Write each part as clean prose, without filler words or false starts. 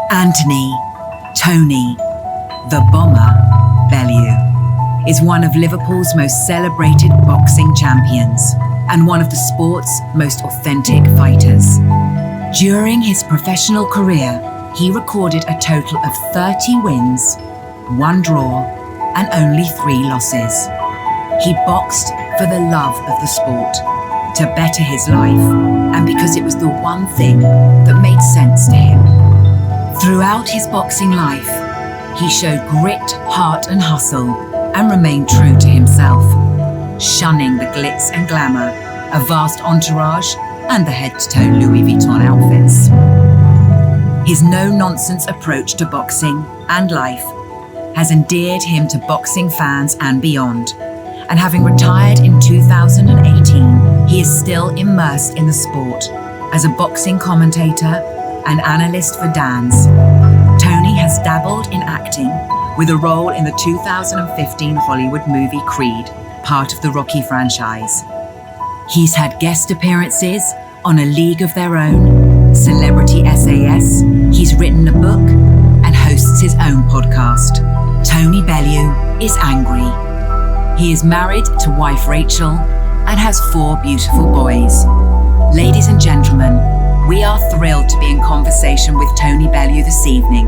Anthony, Tony, the Bomber, Bellew, is one of Liverpool's most celebrated boxing champions and one of the sport's most authentic fighters. During his professional career, he recorded a total of 30 wins, 1 draw, and only 3 losses. He boxed for the love of the sport, to better his life, and because it was the one thing that made sense to him. Throughout his boxing life, he showed grit, heart, and hustle, and remained true to himself, shunning the glitz and glamour, a vast entourage, and the head-to-toe Louis Vuitton outfits. His no-nonsense approach to boxing and life has endeared him to boxing fans and beyond. And having retired in 2018, he is still immersed in the sport as a boxing commentator and analyst for DAZN. Tony has dabbled in acting with a role in the 2015 Hollywood movie Creed, part of the Rocky franchise. He's had guest appearances on A League of Their Own, Celebrity SAS, he's written a book and hosts his own podcast. Tony Bellew is angry. He is married to wife Rachel and has 4 beautiful boys. Ladies and gentlemen, we are thrilled to be in conversation with Tony Bellew this evening.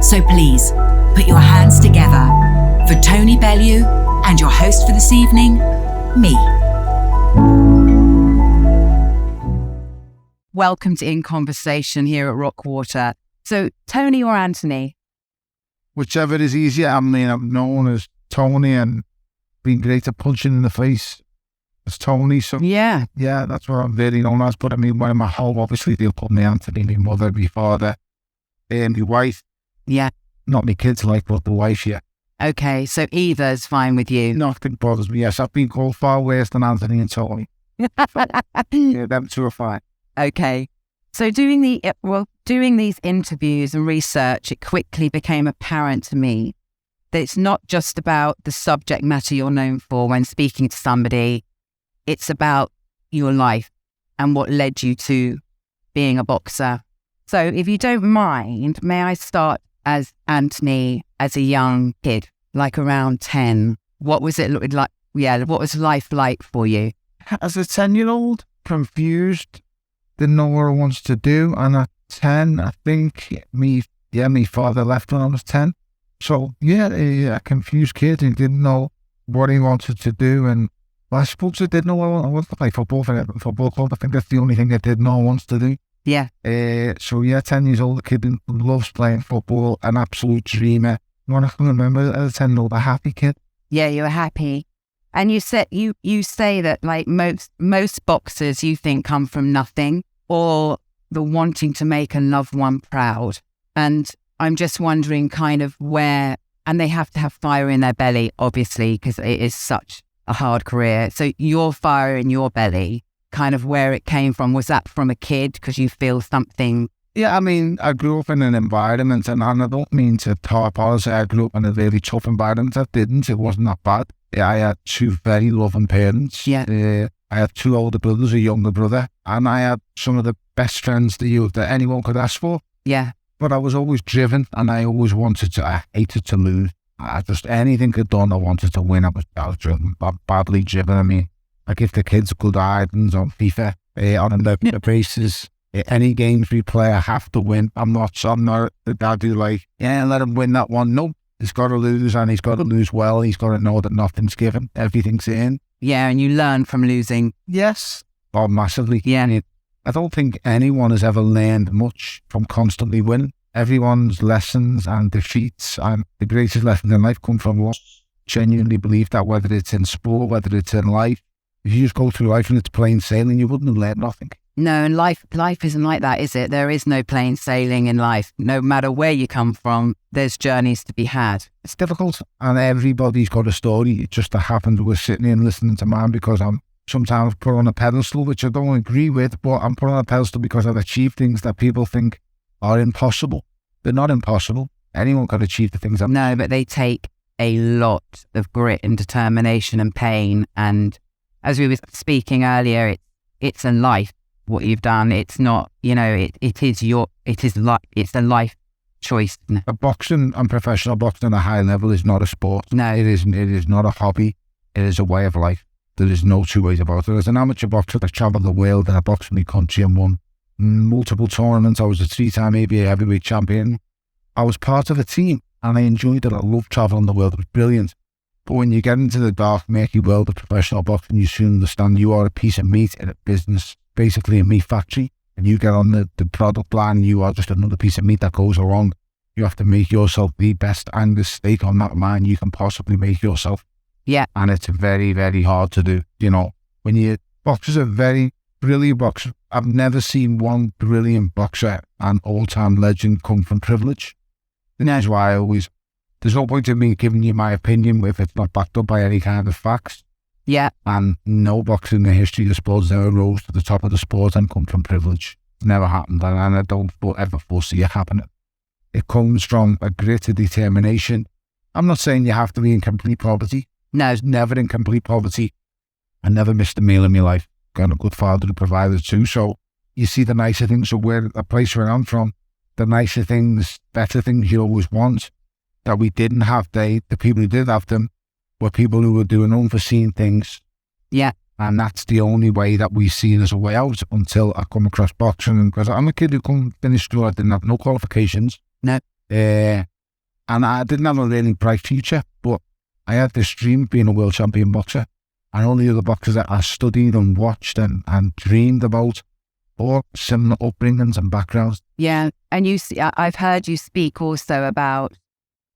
So please, put your hands together for Tony Bellew and your host for this evening, me. Welcome to In Conversation here at Rockwater. So, Tony or Anthony? Whichever is easier. I mean, I'm known as Tony and been great at punching in the face as Tony. So, yeah, that's what I'm really known as. But I mean, when I'm at home, obviously, they'll put me Anthony, my mother, my father, and my wife. Yeah. Not my kids, but the wife, yeah. Okay, so either is fine with you. Nothing bothers me. Yes, I've been called far worse than Anthony and Tony. Yeah, them 2 are fine. Okay. So doing these interviews and research, it quickly became apparent to me that it's not just about the subject matter you're known for when speaking to somebody. It's about your life and what led you to being a boxer. So if you don't mind, may I start as Anthony as a young kid, like around 10? What was it like? Yeah, what was life like for you? As a 10-year-old, confused, didn't know what I wanted to do. And at 10, I think my father left when I was 10. So, a confused kid who didn't know what he wanted to do. And I suppose I didn't know I wanted to play football for a football club. I think that's the only thing I didn't know I wanted to do. Yeah. 10 years old, a kid who loves playing football, an absolute dreamer. When I can remember, as a 10-year-old, a happy kid. Yeah, you were happy. And you said you say that like most boxers you think come from nothing or the wanting to make a loved one proud. And I'm just wondering kind of where, and they have to have fire in their belly, obviously, because it is such a hard career. So your fire in your belly, kind of where it came from, was that from a kid because you feel something? Yeah, I mean, I grew up in an environment, and I don't mean to tarp on, I grew up in a really tough environment. It wasn't that bad. Yeah, I had 2 very loving parents. Yeah. I had 2 older brothers, a younger brother, and I had some of the best friends that anyone could ask for. Yeah. But I was always driven, and I always I hated to lose. Anything I'd done, I wanted to win. I was driven, badly driven. I mean, I give the kids good items on FIFA, on the basis. Any games we play, I have to win. I'm not the dad who let him win that one. Nope. He's got to lose, and he's got to lose well. He's got to know that nothing's given. Everything's in. Yeah, and you learn from losing. Yes. Oh, massively. Yeah. I don't think anyone has ever learned much from constantly winning. Everyone's lessons and defeats and the greatest lessons in life come from loss. Genuinely believe that, whether it's in sport, whether it's in life. If you just go through life and it's plain sailing, you wouldn't have learned nothing. No, and life isn't like that, is it? There is no plain sailing in life. No matter where you come from, there's journeys to be had. It's difficult, and everybody's got a story. It just happens we're sitting here and listening to mine because I'm sometimes put on a pedestal, which I don't agree with, but I'm put on a pedestal because I've achieved things that people think are impossible. They're not impossible. Anyone can achieve the things. No, but they take a lot of grit and determination and pain. And as we were speaking earlier, it's a life. What you've done, it's not, it's a life choice. No. A boxing and professional boxing at a high level is not a sport. No. It isn't. It is not a hobby. It is a way of life. There is no two ways about it. As an amateur boxer that travelled the world and I boxed in my country and won multiple tournaments, I was a 3-time ABA heavyweight champion. I was part of a team and I enjoyed it. I loved travelling the world. It was brilliant. But when you get into the dark, murky world of professional boxing, you soon understand you are a piece of meat in a business, basically a meat factory. And you get on the product line, you are just another piece of meat that goes wrong. You have to make yourself the best Angus steak on that line you can possibly make yourself. Yeah. And it's very, very hard to do. You know, when you boxers are very brilliant boxers. I've never seen one brilliant boxer and all-time legend come from privilege. And that's why there's no point in me giving you my opinion if it's not backed up by any kind of facts. Yeah. And no boxer in the history of the sport has ever rose to the top of the sport and come from privilege. It's never happened, and I don't ever foresee it happening. It comes from a grit, a determination. I'm not saying you have to be in complete poverty. No. I was never in complete poverty. I never missed a meal in my life. Got a good father who provided too. So you see the nicer things of where a place where I'm from, the nicer things, better things you always want that we didn't have. The people who did have them were people who were doing unforeseen things. Yeah. And that's the only way that we've seen as a way out until I come across boxing. And because I'm a kid who come finish school, I didn't have no qualifications. No. And I didn't have a really bright future, but I had this dream of being a world champion boxer. And all the other boxers that I studied and watched and dreamed about, all similar upbringings and backgrounds. Yeah. And you see, I've heard you speak also about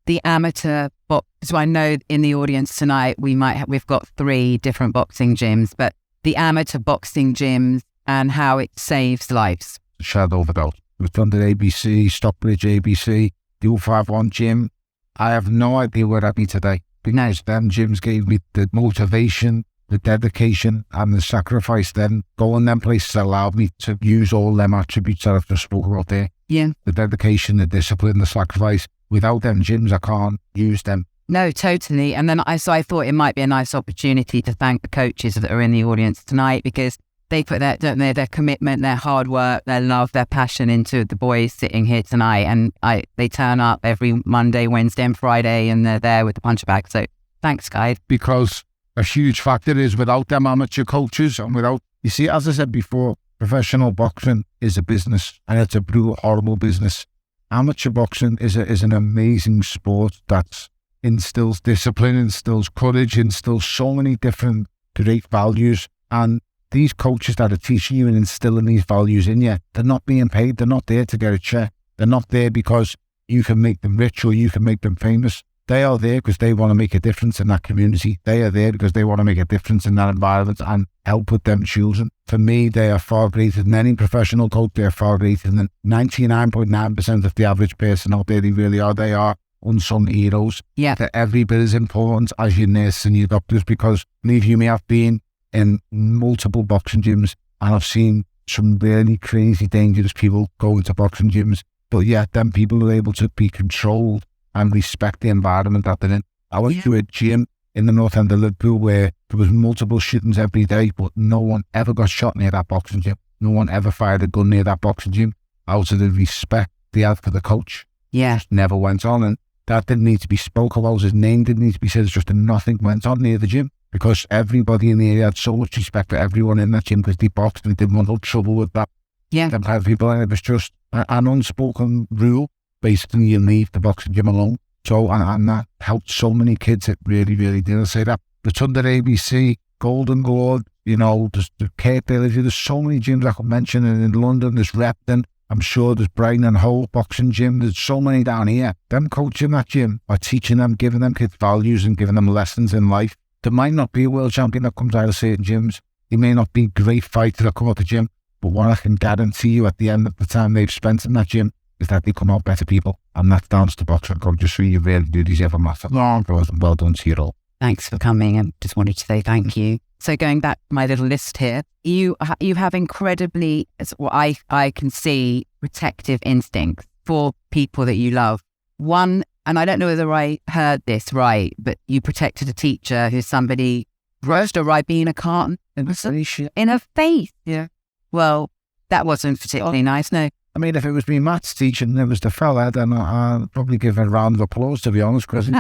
the amateur box. So I know in the audience tonight, we've got 3 different boxing gyms, but the amateur boxing gyms and how it saves lives. Shadow of a doubt. It was done at ABC, Stockbridge ABC, the 051 gym. I have no idea where I'd be today. Because them gyms gave me the motivation, the dedication and the sacrifice. Then going them places allowed me to use all them attributes that I've just spoke about there. Yeah. The dedication, the discipline, the sacrifice. Without them gyms, I can't use them. No, totally. And then I thought it might be a nice opportunity to thank the coaches that are in the audience tonight, because they put their commitment, their hard work, their love, their passion into the boys sitting here tonight. And they turn up every Monday, Wednesday and Friday, and they're there with the punch bag. So thanks, guys. Because a huge factor is without them amateur coaches and without, you see, as I said before, professional boxing is a business and it's a brutal, horrible business. Amateur boxing is an amazing sport that instills discipline, instills courage, instills so many different great values. And these coaches that are teaching you and instilling these values in you, they're not being paid. They're not there to get a check. They're not there because you can make them rich or you can make them famous. They are there because they want to make a difference in that community. They are there because they want to make a difference in that environment and help with them children. For me, they are far greater than any professional coach. They are far greater than 99.9% of the average person out there. They really are. They are unsung heroes. Yeah. They're every bit as important as your nurses and your doctors, because believe you me, I've been in multiple boxing gyms and I've seen some really crazy, dangerous people go into boxing gyms, but yet them people are able to be controlled and respect the environment that they're in. I went to a gym in the north end of Liverpool where there was multiple shootings every day, but no one ever got shot near that boxing gym. No one ever fired a gun near that boxing gym out of the respect they had for the coach. Yeah. It never went on, and that didn't need to be spoke about. His name didn't need to be said. It's just that nothing went on near the gym, because everybody in the area had so much respect for everyone in that gym because they boxed and they didn't want no trouble with that. Yeah. Them kind of people, and it was just an unspoken rule. Basically, you leave the boxing gym alone. So, and that helped so many kids. It really, really did. I say that. The Thunder ABC, Golden Globe, you know, there's the Kate Bailey, there's so many gyms I could mention. And in London, there's Repton. I'm sure there's Brighton and Hove boxing gym. There's so many down here. Them coaching that gym are teaching them, giving them kids values and giving them lessons in life. There might not be a world champion that comes out of certain gyms. He may not be a great fighter that come out of the gym. But what I can guarantee you at the end of the time they've spent in that gym is that they come out better people. And that's down to the boxing coach. Just so you really do deserve a massive round of applause and well done to you all. Thanks for coming, and just wanted to say thank you. So going back to my little list here, you have incredibly, what I can see, protective instincts for people that you love. One, and I don't know whether I heard this right, but you protected a teacher who's somebody brushed a Ribena carton in her face. Yeah. Well, that wasn't particularly nice, no. I mean, if it was me maths teacher and it was the fella, then I'd probably give a round of applause, to be honest, because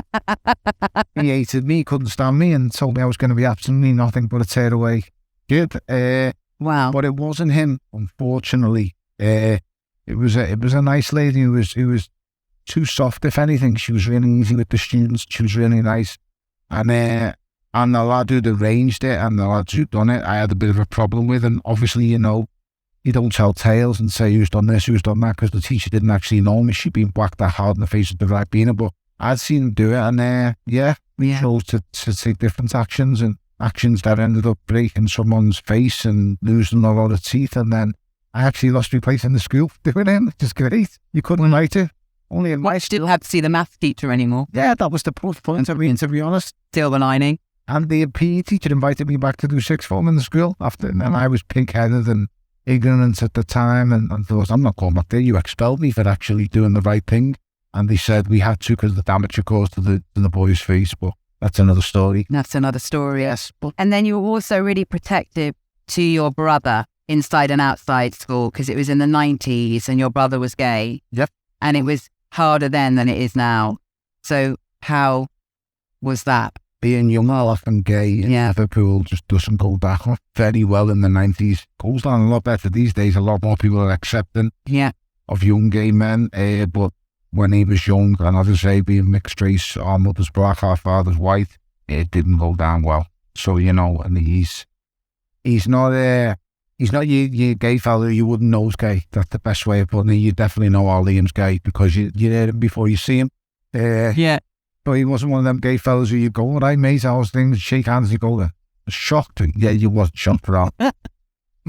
he hated me, couldn't stand me, and told me I was going to be absolutely nothing but a tearaway kid. Wow. But it wasn't him, unfortunately. It was a nice lady who was too soft, if anything. She was really easy with the students. She was really nice. And the lad who'd arranged it and the lads who'd done it, I had a bit of a problem with. And obviously, you don't tell tales and say who's done this, who's done that, because the teacher didn't actually know me. She'd been whacked that hard in the face with the Ribena, but I'd seen him do it, and chose to take different actions, and actions that ended up breaking someone's face and losing a lot of teeth. And then I actually lost my place in the school doing it, which is great. You couldn't write it. Only in my Still have to see the maths teacher anymore. Yeah, that was the plus point of me, to be honest. Silver lining. And the PE teacher invited me back to do sixth form in the school after, and I was pink-headed and ignorant at the time, and thought, I'm not going back there. You expelled me for actually doing the right thing. And they said we had to because of the damage it caused to the boy's face, but that's another story. That's another story. Yes. And then you were also really protective to your brother inside and outside school, because it was in the 90s and your brother was gay. Yep. And it was harder then than it is now. So how was that? Being young, and gay in Liverpool just doesn't go down very well in the 90s. Goes down a lot better these days. A lot more people are accepting of young gay men. But when he was young, and as I say, being mixed race, our mother's black, our father's white, it didn't go down well. So, and he's not your gay fella you wouldn't know is gay. That's the best way of putting it. You definitely know our Liam's gay because you hear him before you see him. But he wasn't one of them gay fellas who you go, all right, mate, how's things? Shake hands, you go, shocked. Yeah, you wasn't shocked for that.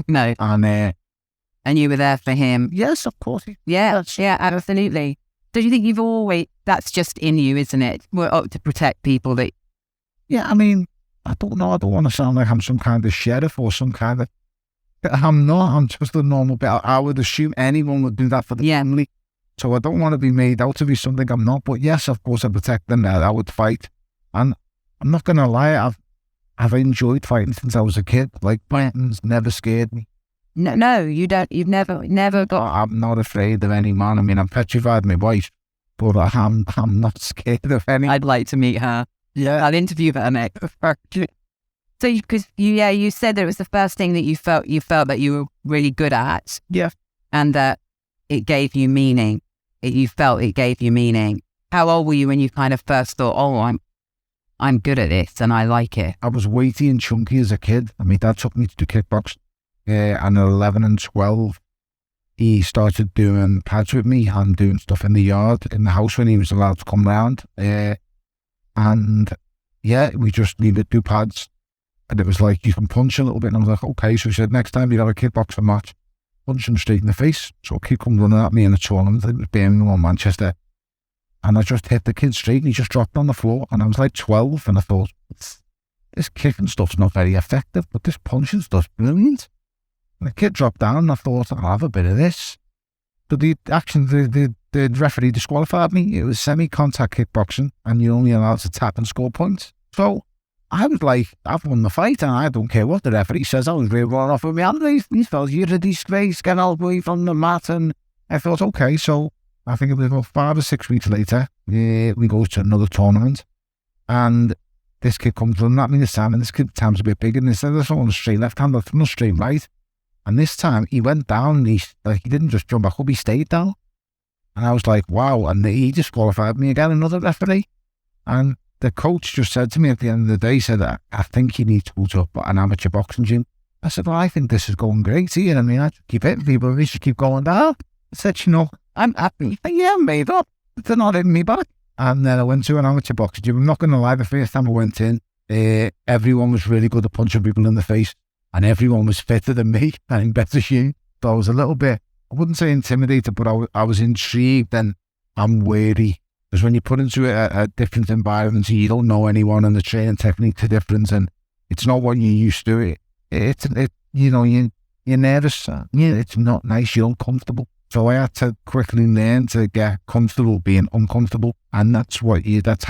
No. And you were there for him. Yes, of course. Yeah, absolutely. So do you think you've always, that's just in you, isn't it? We're up to protect people that... Yeah, I mean, I don't know. I don't want to sound like I'm some kind of sheriff or some kind of... I'm not. I'm just a normal bit. I would assume anyone would do that for the family. So I don't want to be made out to be something I'm not. But yes, of course, I protect them. I would fight. And I'm not going to lie, I've enjoyed fighting since I was a kid. Like, fighting's never scared me. No, you don't. You've never got... I'm not afraid of any man. I mean, I'm petrified of my wife, but I'm not scared of any. I'd like to meet her. Yeah. I'll interview her next. So, because you said that it was the first thing that you felt that you were really good at. Yeah. And that it gave you meaning. You felt it gave you meaning. How old were you when you kind of first thought, oh, I'm good at this and I like it? I was weighty and chunky as a kid. I mean, Dad took me to do kickboxing. And at 11 and 12, he started doing pads with me and doing stuff in the yard, in the house when he was allowed to come round. And we would do pads. And it was like, you can punch a little bit. And I was like, okay. So he said, next time you have a kickboxing match, punch him straight in the face. So a kid come running at me in a tournament. It was Birmingham or Manchester. And I just hit the kid straight and he just dropped on the floor. And I was like 12 and I thought, this kicking stuff's not very effective, but this punching stuff's brilliant. And the kid dropped down and I thought, I'll have a bit of this. But the referee disqualified me. It was semi-contact kickboxing and you're only allowed to tap and score points. So I was like, I've won the fight and I don't care what the referee says. I was really running off with my hand. These fellas, you're a disgrace, get away from the mat. And I thought, okay, so I think it was about 5 or 6 weeks later, we go to another tournament and this kid comes running at me this time, and this kid time's a bit bigger, and instead of throwing a straight left hand, I threw a straight right. And this time he went down and he didn't just jump back up, he stayed down. And I was like, wow. And he disqualified me again, another referee. And the coach just said to me at the end of the day, he said, I think you need to go to an amateur boxing gym. I said, well, I think this is going great here. I mean, I should keep hitting people, we should keep going down. I said, I'm happy. Yeah, I'm made up. They're not hitting me back. And then I went to an amateur boxing gym. I'm not going to lie, the first time I went in, everyone was really good at punching people in the face. And everyone was fitter than me and in better shape. So I was a little bit, I wouldn't say intimidated, but I was intrigued and I'm wary. Because when you put into a different environment, you don't know anyone and the training techniques are different and it's not what you're used to. You're nervous. It's not nice, you're uncomfortable. So I had to quickly learn to get comfortable being uncomfortable. And that's how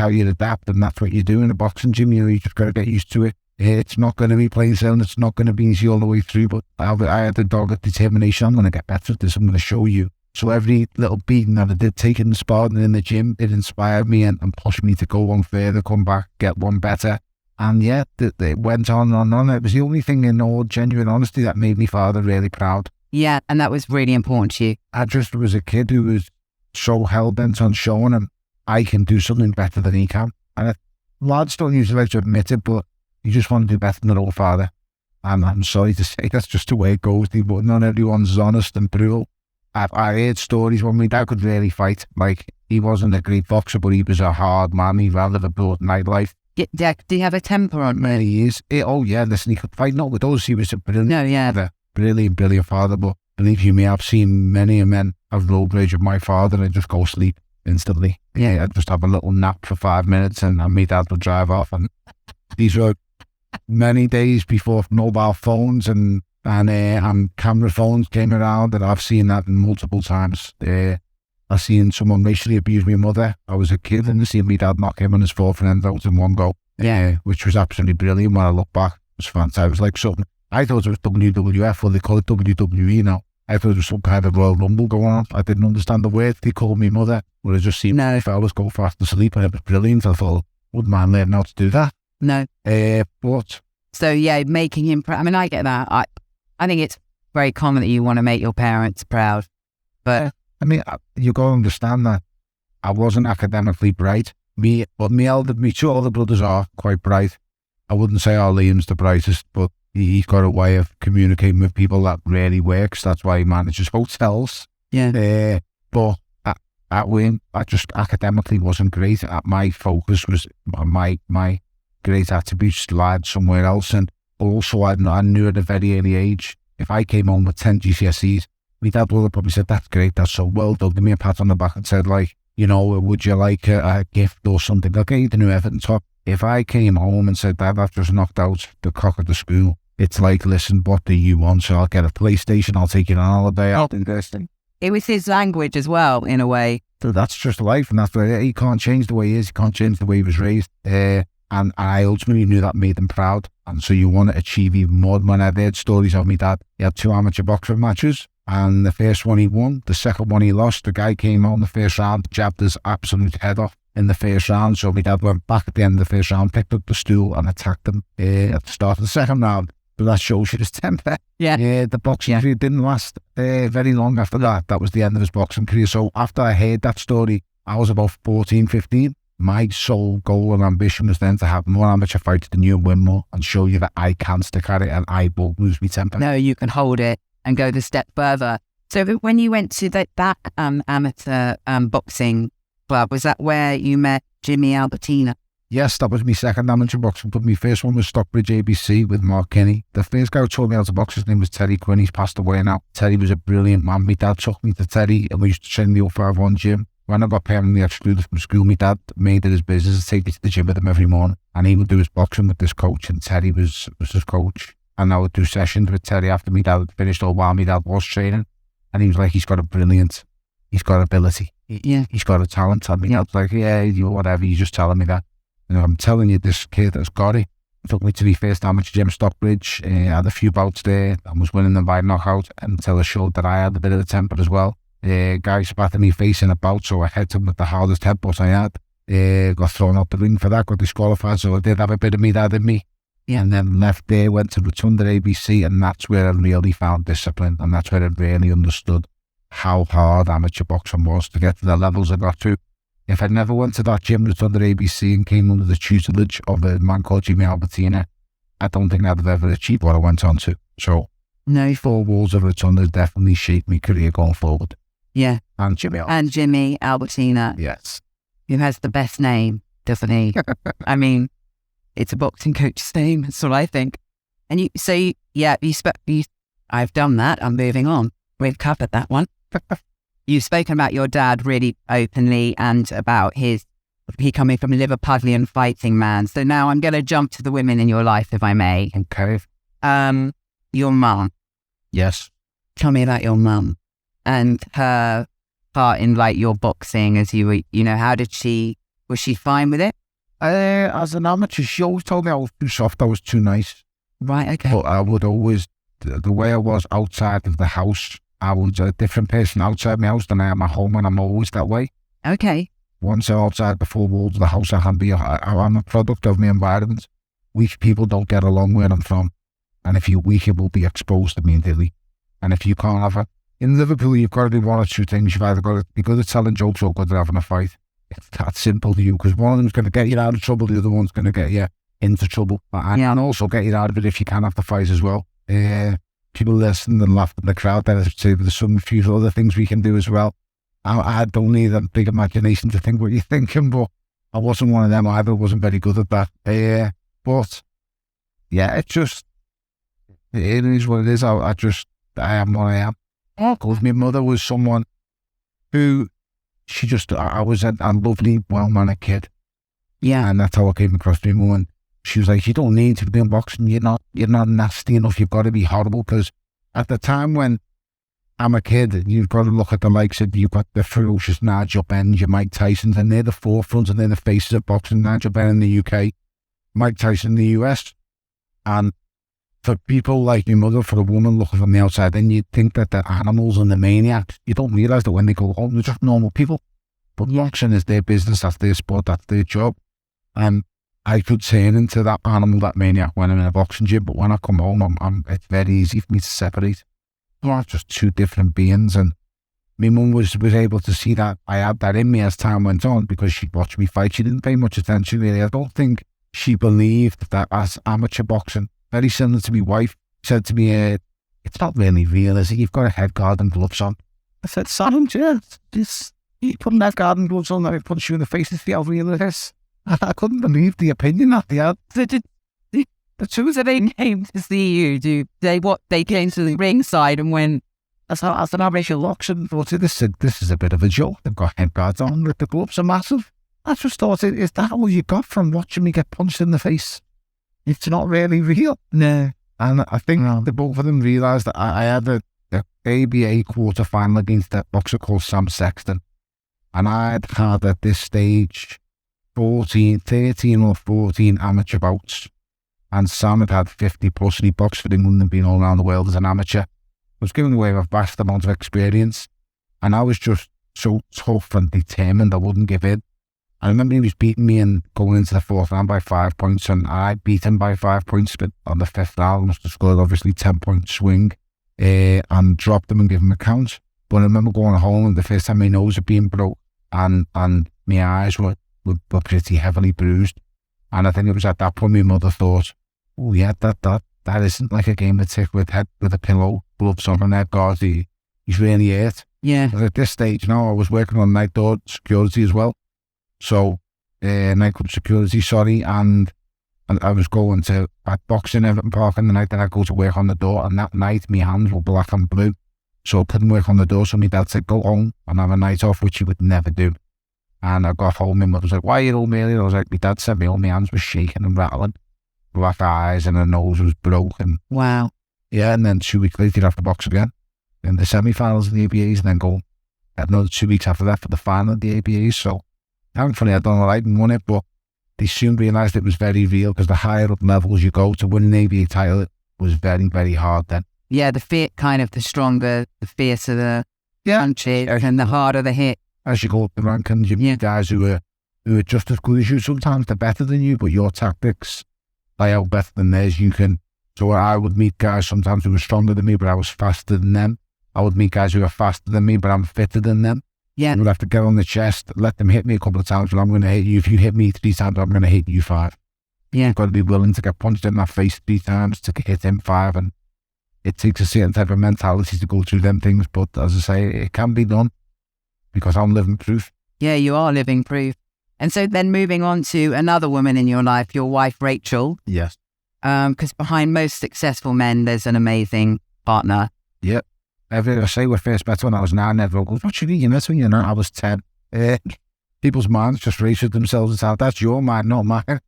you adapt and that's what you do in a boxing gym. You just got to get used to it. It's not going to be plain sailing. It's not going to be easy all the way through, but I had the dogged determination. I'm going to get better at this. I'm going to show you So every little beating that I did take in the sparring in the gym, it inspired me and pushed me to go one further, come back, get one better. And yeah, it went on and on. It was the only thing, in all genuine honesty, that made my father really proud. Yeah, and that was really important to you. I just was a kid who was so hell-bent on showing him I can do something better than he can. And lads don't usually like to admit it, but you just want to do better than their old father. And I'm sorry to say, that's just the way it goes. But not everyone's as honest and brutal. I heard stories when my dad could really fight. Like, he wasn't a great boxer, but he was a hard man. He ran a brutal nightlife. Yeah, do you have a temper on Many years. Oh yeah, listen, he could fight. Not with us. He was a brilliant father. Brilliant father. But believe you me, I've seen many men have road rage with my father and just go sleep instantly. Yeah, I'd just have a little nap for 5 minutes and my dad would drive off. And these were many days before mobile phones and camera phones came around, and I've seen that multiple times. I seen someone racially abuse my mother. I was a kid and I seen my dad knock him and his four friends out in one go. Yeah, which was absolutely brilliant. When I look back, it was fantastic. It was like something. I thought it was WWF, or they call it WWE now. I thought it was some kind of Royal Rumble going on. I didn't understand the word. They called me mother. But I just seen fellas go fast to sleep, and it was brilliant. I thought, wouldn't mind learning how to do that. No. But so yeah, making him proud. I mean, I get that. I think it's very common that you want to make your parents proud, but I mean, you got to understand that I wasn't academically bright. But my two older brothers are quite bright. I wouldn't say Liam's the brightest, but he's got a way of communicating with people that really works. That's why he manages hotels. Yeah. But at Wayne, I just academically wasn't great. My focus was my great attributes lied somewhere else, and also I knew at a very early age, if I came home with 10 GCSEs, my dad would have probably said, that's great, that's so well done. Give me a pat on the back and said, like, you know, would you like a gift or something? I'll get you the new Everton top. If I came home and said, Dad, I've just knocked out the cock of the school, it's like, listen, what do you want? So I'll get a PlayStation, I'll take you on holiday, I'll do this thing. It was his language as well, in a way. So that's just life, and that's why he can't change the way he is, he can't change the way he was raised. And I ultimately knew that made him proud. And so you want to achieve even more. When I heard stories of my dad, he had 2 amateur boxing matches, and the first one he won, the second one he lost. The guy came out in the first round, jabbed his absolute head off in the first round. So my dad went back at the end of the first round, picked up the stool and attacked him at the start of the second round. But that shows you his temper. Yeah. The boxing career didn't last very long after that. That was the end of his boxing career. So after I heard that story, I was about 14, 15. My sole goal and ambition was then to have more amateur fights than you and win more, and show you that I can stick at it and I won't lose my temper. No, you can hold it and go the step further. So when you went to that amateur boxing club, was that where you met Jimmy Albertina? Yes, that was my second amateur boxing club. My first one was Stockbridge ABC with Mark Kinney. The first guy who taught me how to box, his name was Terry Quinn. He's passed away now. Terry was a brilliant man. My dad took me to Terry and we used to train in the 051 gym. When I got permanently excluded from school, my dad made it his business to take me to the gym with him every morning. And he would do his boxing with this coach, and Terry was his coach. And I would do sessions with Terry after my dad had finished, or while my dad was training. And he was like, he's got ability. He's got a talent. I mean, I was like, yeah, whatever, you're just telling me that. And I'm telling you, this kid has got it. He took me to the first amateur gym, Stockbridge. Had a few bouts there and was winning them by knockout, until I showed that I had a bit of a temper as well. Guy spat in my face in a bout, so I hit him with the hardest headbutt I had. Got thrown out the ring for that, got disqualified, so I did have a bit of me dad in me. Yeah. And then left there, went to Rotunda ABC, and that's where I really found discipline, and that's where I really understood how hard amateur boxing was to get to the levels I got to. If I never went to that gym, Rotunda ABC, and came under the tutelage of a man called Jimmy Albertina, I don't think I'd have ever achieved what I went on to. So, no, 4 walls of Rotunda definitely shaped my career going forward. Yeah. And Jimmy Albertina. Yes. Who has the best name, doesn't he? I mean, it's a boxing coach's name. That's what I think. And I've done that. I'm moving on. We've covered that one. You've spoken about your dad really openly and about he coming from a Liverpudlian fighting man. So now I'm going to jump to the women in your life, if I may. Okay. Your mum. Yes. Tell me about your mum and her part in like your boxing as you were, how was she fine with it? As an amateur, she always told me I was too soft, I was too nice. Right, okay. But I would always, the way I was outside of the house, I was a different person outside my house than I am at home, and I'm always that way. Okay. Once I'm outside the four walls of the house, I'm a product of my environment. Weak people don't get along where I'm from. And if you're weak, it will be exposed immediately. And if you can't have it, in Liverpool, you've got to do one or two things. You've either got to be good at telling jokes or good at having a fight. It's that simple to you, because one of them's going to get you out of trouble, the other one's going to get you into trouble. And also get you out of it if you can have the fight as well. People listen and laugh in the crowd. There's some few other things we can do as well. I don't need a big imagination to think what you're thinking, but I wasn't one of them either. I wasn't very good at that. But yeah, it is what it is. I am what I am. Because my mother was someone who, I was a lovely, well-mannered kid. Yeah. And that's how I came across my mum. And she was like, you don't need to be in boxing. You're not nasty enough. You've got to be horrible. Because at the time when I'm a kid, you've got to look at the likes of, you've got the ferocious Nigel Benns, your Mike Tysons, and they're the forefront and they're the faces of boxing. Nigel Benn in the UK, Mike Tyson in the US. And for people like your mother, for a woman looking from the outside, then you'd think that they're animals and the maniacs. You don't realise that when they go home, they're just normal people. But boxing is their business, that's their sport, that's their job. And I could turn into that animal, that maniac, when I'm in a boxing gym. But when I come home, it's very easy for me to separate. We're just two different beings. And my mum was able to see that I had that in me as time went on, because she'd watch me fight. She didn't pay much attention, really. I don't think she believed that as amateur boxing, very similar to my wife, said to me, it's not really real, is it? You've got a head guard and gloves on. I said, Sam, you put a head guard and gloves on, and I punch you in the face to see how real it is. I couldn't believe the opinion that they had. The two that they came to see you, they came to the ringside and went, as an amateur boxer, and thought, this is a bit of a joke. They've got head guards on, with the gloves are massive. I just thought, is that all you got from watching me get punched in the face? It's not really real. No. And I think the both of them realised that I had the ABA quarter-final against a boxer called Sam Sexton. And I'd had at this stage 13 or 14 amateur bouts. And Sam had 50 plus, and he boxed for England and been all around the world as an amateur. I was giving away a vast amount of experience. And I was just so tough and determined I wouldn't give in. I remember he was beating me and going into the fourth round by 5 points, and I beat him by 5 points, but on the fifth round I must have scored obviously 10-point swing and dropped him and gave him a count. But I remember going home, and the first time my nose had been broke and my eyes were pretty heavily bruised. And I think it was at that point my mother thought, oh yeah, that isn't like a game of tick with a pillow, gloves on and head guards. He's really hurt. Yeah. But at this stage now, I was working on night door security as well. So, nightclub security, and I was going to box in Everton Park on the night that I go to work on the door, and that night my hands were black and blue, so I couldn't work on the door, so my dad said, go home and have a night off, which he would never do. And I got home, my mother was like, why are you home early? I was like, my dad said all my hands were shaking and rattling, black eyes, and her nose was broken. Wow. Yeah, and then 2 weeks later, you'd have to box again in the semi-finals of the ABAs, and then go another 2 weeks after that for the final of the ABAs. So thankfully, I'd done all right and won it, but they soon realised it was very real, because the higher up levels you go to win an ABA title, it was very, very hard then. Yeah, the stronger, the fiercer the punches, and the harder the hit. As you go up the rankings, you meet guys who are just as good as you. Sometimes they're better than you, but your tactics lay out better than theirs. So I would meet guys sometimes who were stronger than me, but I was faster than them. I would meet guys who were faster than me, but I'm fitter than them. Yeah. I would have to get on the chest, let them hit me a couple of times, well, I'm going to hit you. If you hit me 3 times, I'm going to hit you 5. Yeah. You've got to be willing to get punched in my face 3 times to hit him 5, and it takes a certain type of mentality to go through them things, but as I say, it can be done, because I'm living proof. Yeah, you are living proof. And so then moving on to another woman in your life, your wife, Rachel. Yes. Because behind most successful men, there's an amazing partner. Yep. I say we first met when I was 9, everyone goes, what you mean you met when you're 9? I was 10. People's minds just race with themselves and say, that's your mind, not mine.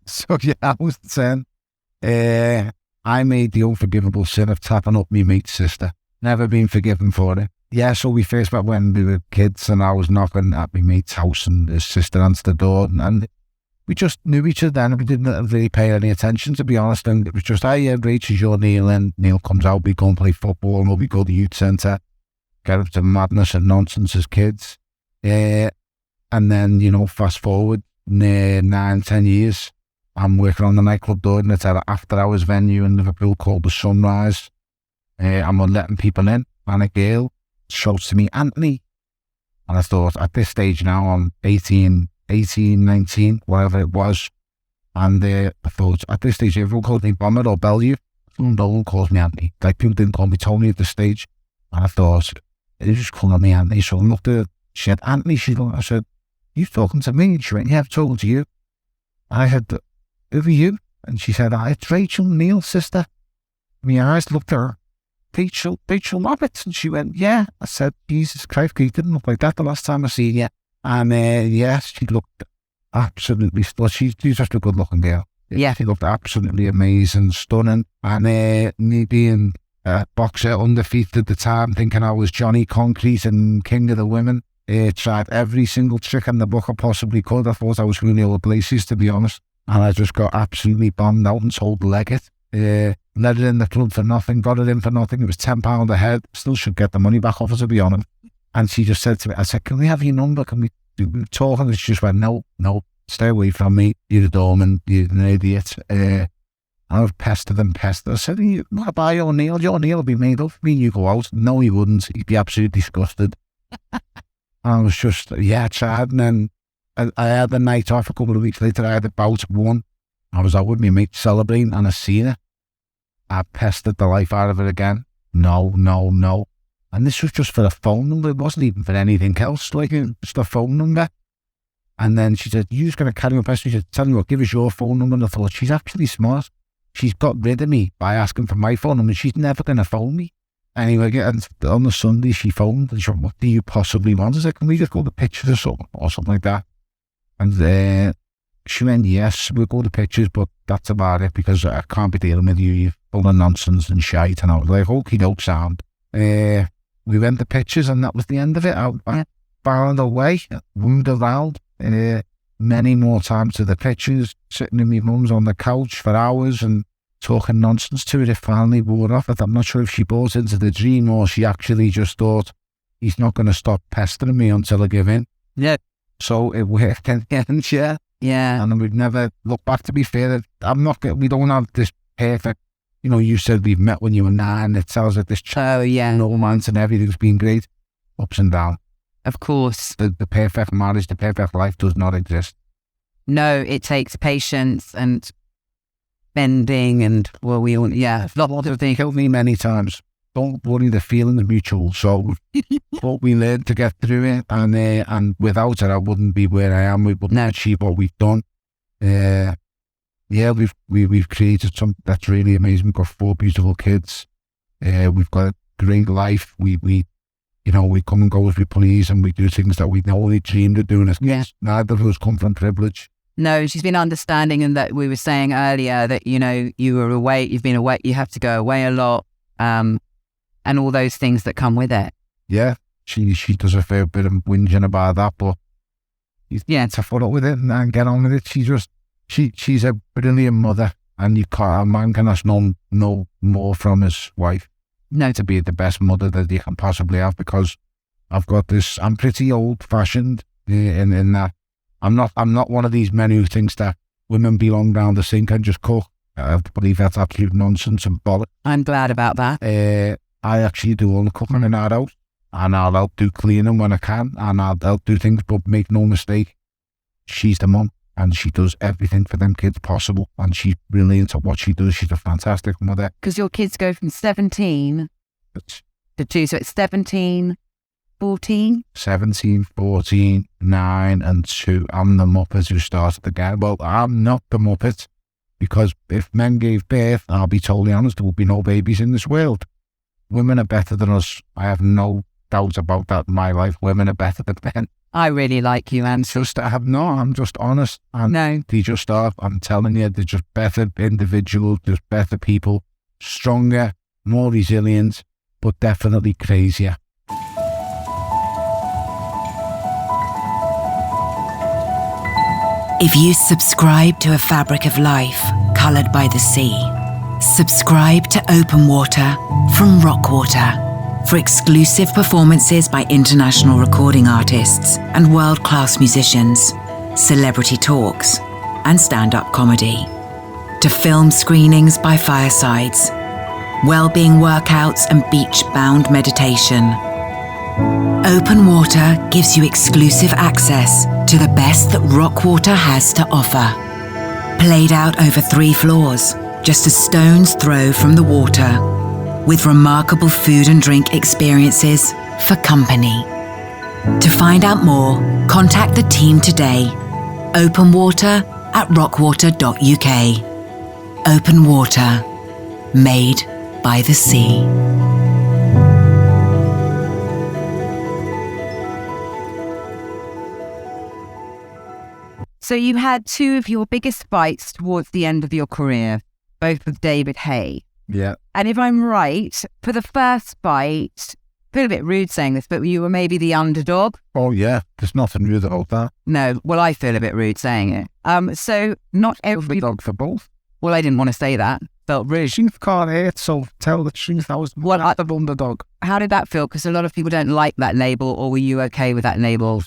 So yeah, I was 10. I made the unforgivable sin of tapping up my mate's sister. Never been forgiven for it. Yeah, so we first met when we were kids, and I was knocking at my mate's house, and his sister answered the door, and we just knew each other then. We didn't really pay any attention, to be honest. And it was just, hey, Rachel's your Neil. And Neil comes out, we go and play football, and we go to the youth centre, get up to madness and nonsense as kids. And then, you know, fast forward 9-10 years, I'm working on the nightclub door, and it's at an after-hours venue in Liverpool called the Sunrise. I'm letting people in, and a girl shouts to me, Anthony. And I thought, at this stage now, I'm 18, 19, whatever it was. And I thought, at this stage, everyone calls me Bomber or Bellew. No one calls me Anthony. Like, people didn't call me Tony at this stage. And I thought, they just calling me Anthony. So I looked at her, she said, Anthony. I said, you talking to me? And she went, yeah, I've talking to you. I said, who are you? And she said, it's Rachel, Neil's sister. My eyes looked at her, Rachel Roberts. And she went, yeah. I said, Jesus Christ, you didn't look like that the last time I seen you. And yes, she looked absolutely stunning. She's just a good looking girl. Yeah. She looked absolutely amazing, stunning. And me being a boxer undefeated at the time, thinking I was Johnny Concrete and King of the Women. Tried every single trick in the book I possibly could. I thought I was Julio Iglesias, to be honest. And I just got absolutely bombed out and told to leg it. Let it in the club for nothing, got it in for nothing. It was £10 a head. Still should get the money back off her, to be honest. And she just said to me, I said, can we have your number? Can we talk? And she just went, no, stay away from me. You're a doorman. You're an idiot. And I was pestered. I said, what about your Neil? Your Neil will be made up for me. You go out. No, he wouldn't. He'd be absolutely disgusted. I was just, I tried. And then I had the night off a couple of weeks later. I had about one. I was out with my mate celebrating, and I seen her. I pestered the life out of her again. No. And this was just for a phone number. It wasn't even for anything else, like just a phone number. And then she said, you're just going to carry on pestering. She said, tell me what, give us your phone number. And I thought, she's actually smart. She's got rid of me by asking for my phone number. She's never going to phone me. Anyway, and on the Sunday, she phoned and she went, what do you possibly want? I said, can we just go to pictures or something like that? And she went, yes, we'll go to pictures, but that's about it, because I can't be dealing with you. You're full of nonsense and shite. And I was like, okie doke, sound. We went to pictures, and that was the end of it. I barreled away, wound around, many more times to the pictures, sitting in my mum's on the couch for hours and talking nonsense to her. It finally wore off. I'm not sure if she bought into the dream or she actually just thought, he's not going to stop pestering me until I give in. Yeah. So it worked in the end, yeah. Yeah. And we've never looked back, to be fair. We don't have this perfect, you said we've met when you were 9. It sounds like this romance and everything's been great. Ups and downs. Of course. The perfect marriage, the perfect life does not exist. No, it takes patience and bending and, a lot of things. Killed me many times. Don't worry, the feeling is mutual. So, but we learned to get through it, and without it, I wouldn't be where I am. We wouldn't achieve what we've done. We've created something that's really amazing. We've got 4 beautiful kids. We've got a great life. We come and go as we please, and we do things that we only dreamed of doing. Neither of us come from privilege. No, she's been understanding, and that we were saying earlier that, you were away, you've been away, you have to go away a lot, and all those things that come with it. Yeah, she does a fair bit of whinging about that, but to put up with it and get on with it. She's a brilliant mother, and a man can ask no more from his wife. No, to be the best mother that you can possibly have, because I've got this. I'm pretty old fashioned in that I'm not one of these men who thinks that women belong down the sink and just cook. I believe that's absolute nonsense and bollocks. I'm glad about that. I actually do all the cooking in our house, and I'll help do cleaning when I can, and I'll help do things, but make no mistake, she's the mum, and she does everything for them kids possible, and she's brilliant at what she does. She's a fantastic mother. Because your kids go from 17 to 2, so it's 17, 14? 17, 14, 9 and 2. I'm the Muppet who started again. Well, I'm not the Muppet, because if men gave birth, I'll be totally honest, there would be no babies in this world. Women are better than us. I have no doubt about that in my life. Women are better than men. I really like you, Anne. I'm just honest. And no. They just are. I'm telling you, they're just better individuals, just better people, stronger, more resilient, but definitely crazier. If you subscribe to a fabric of life coloured by the sea, subscribe to Open Water from Rockwater for exclusive performances by international recording artists and world-class musicians, celebrity talks, and stand-up comedy. To film screenings by firesides, well-being workouts and beach-bound meditation. Open Water gives you exclusive access to the best that Rockwater has to offer. Played out over 3 floors, just a stone's throw from the water, with remarkable food and drink experiences for company. To find out more, contact the team today. openwater@rockwater.uk. Open Water, made by the sea. So you had 2 of your biggest fights towards the end of your career, both with David Haye. Yeah. And if I'm right, for the first fight, I feel a bit rude saying this, but you were maybe the underdog. Oh, yeah. There's nothing rude about that. No, well, I feel a bit rude saying it. So not every dog for both. Well, I didn't want to say that. Felt rude. Truth can't hurt, so tell the truth. I was the underdog. How did that feel? Because a lot of people don't like that label, or were you okay with that label?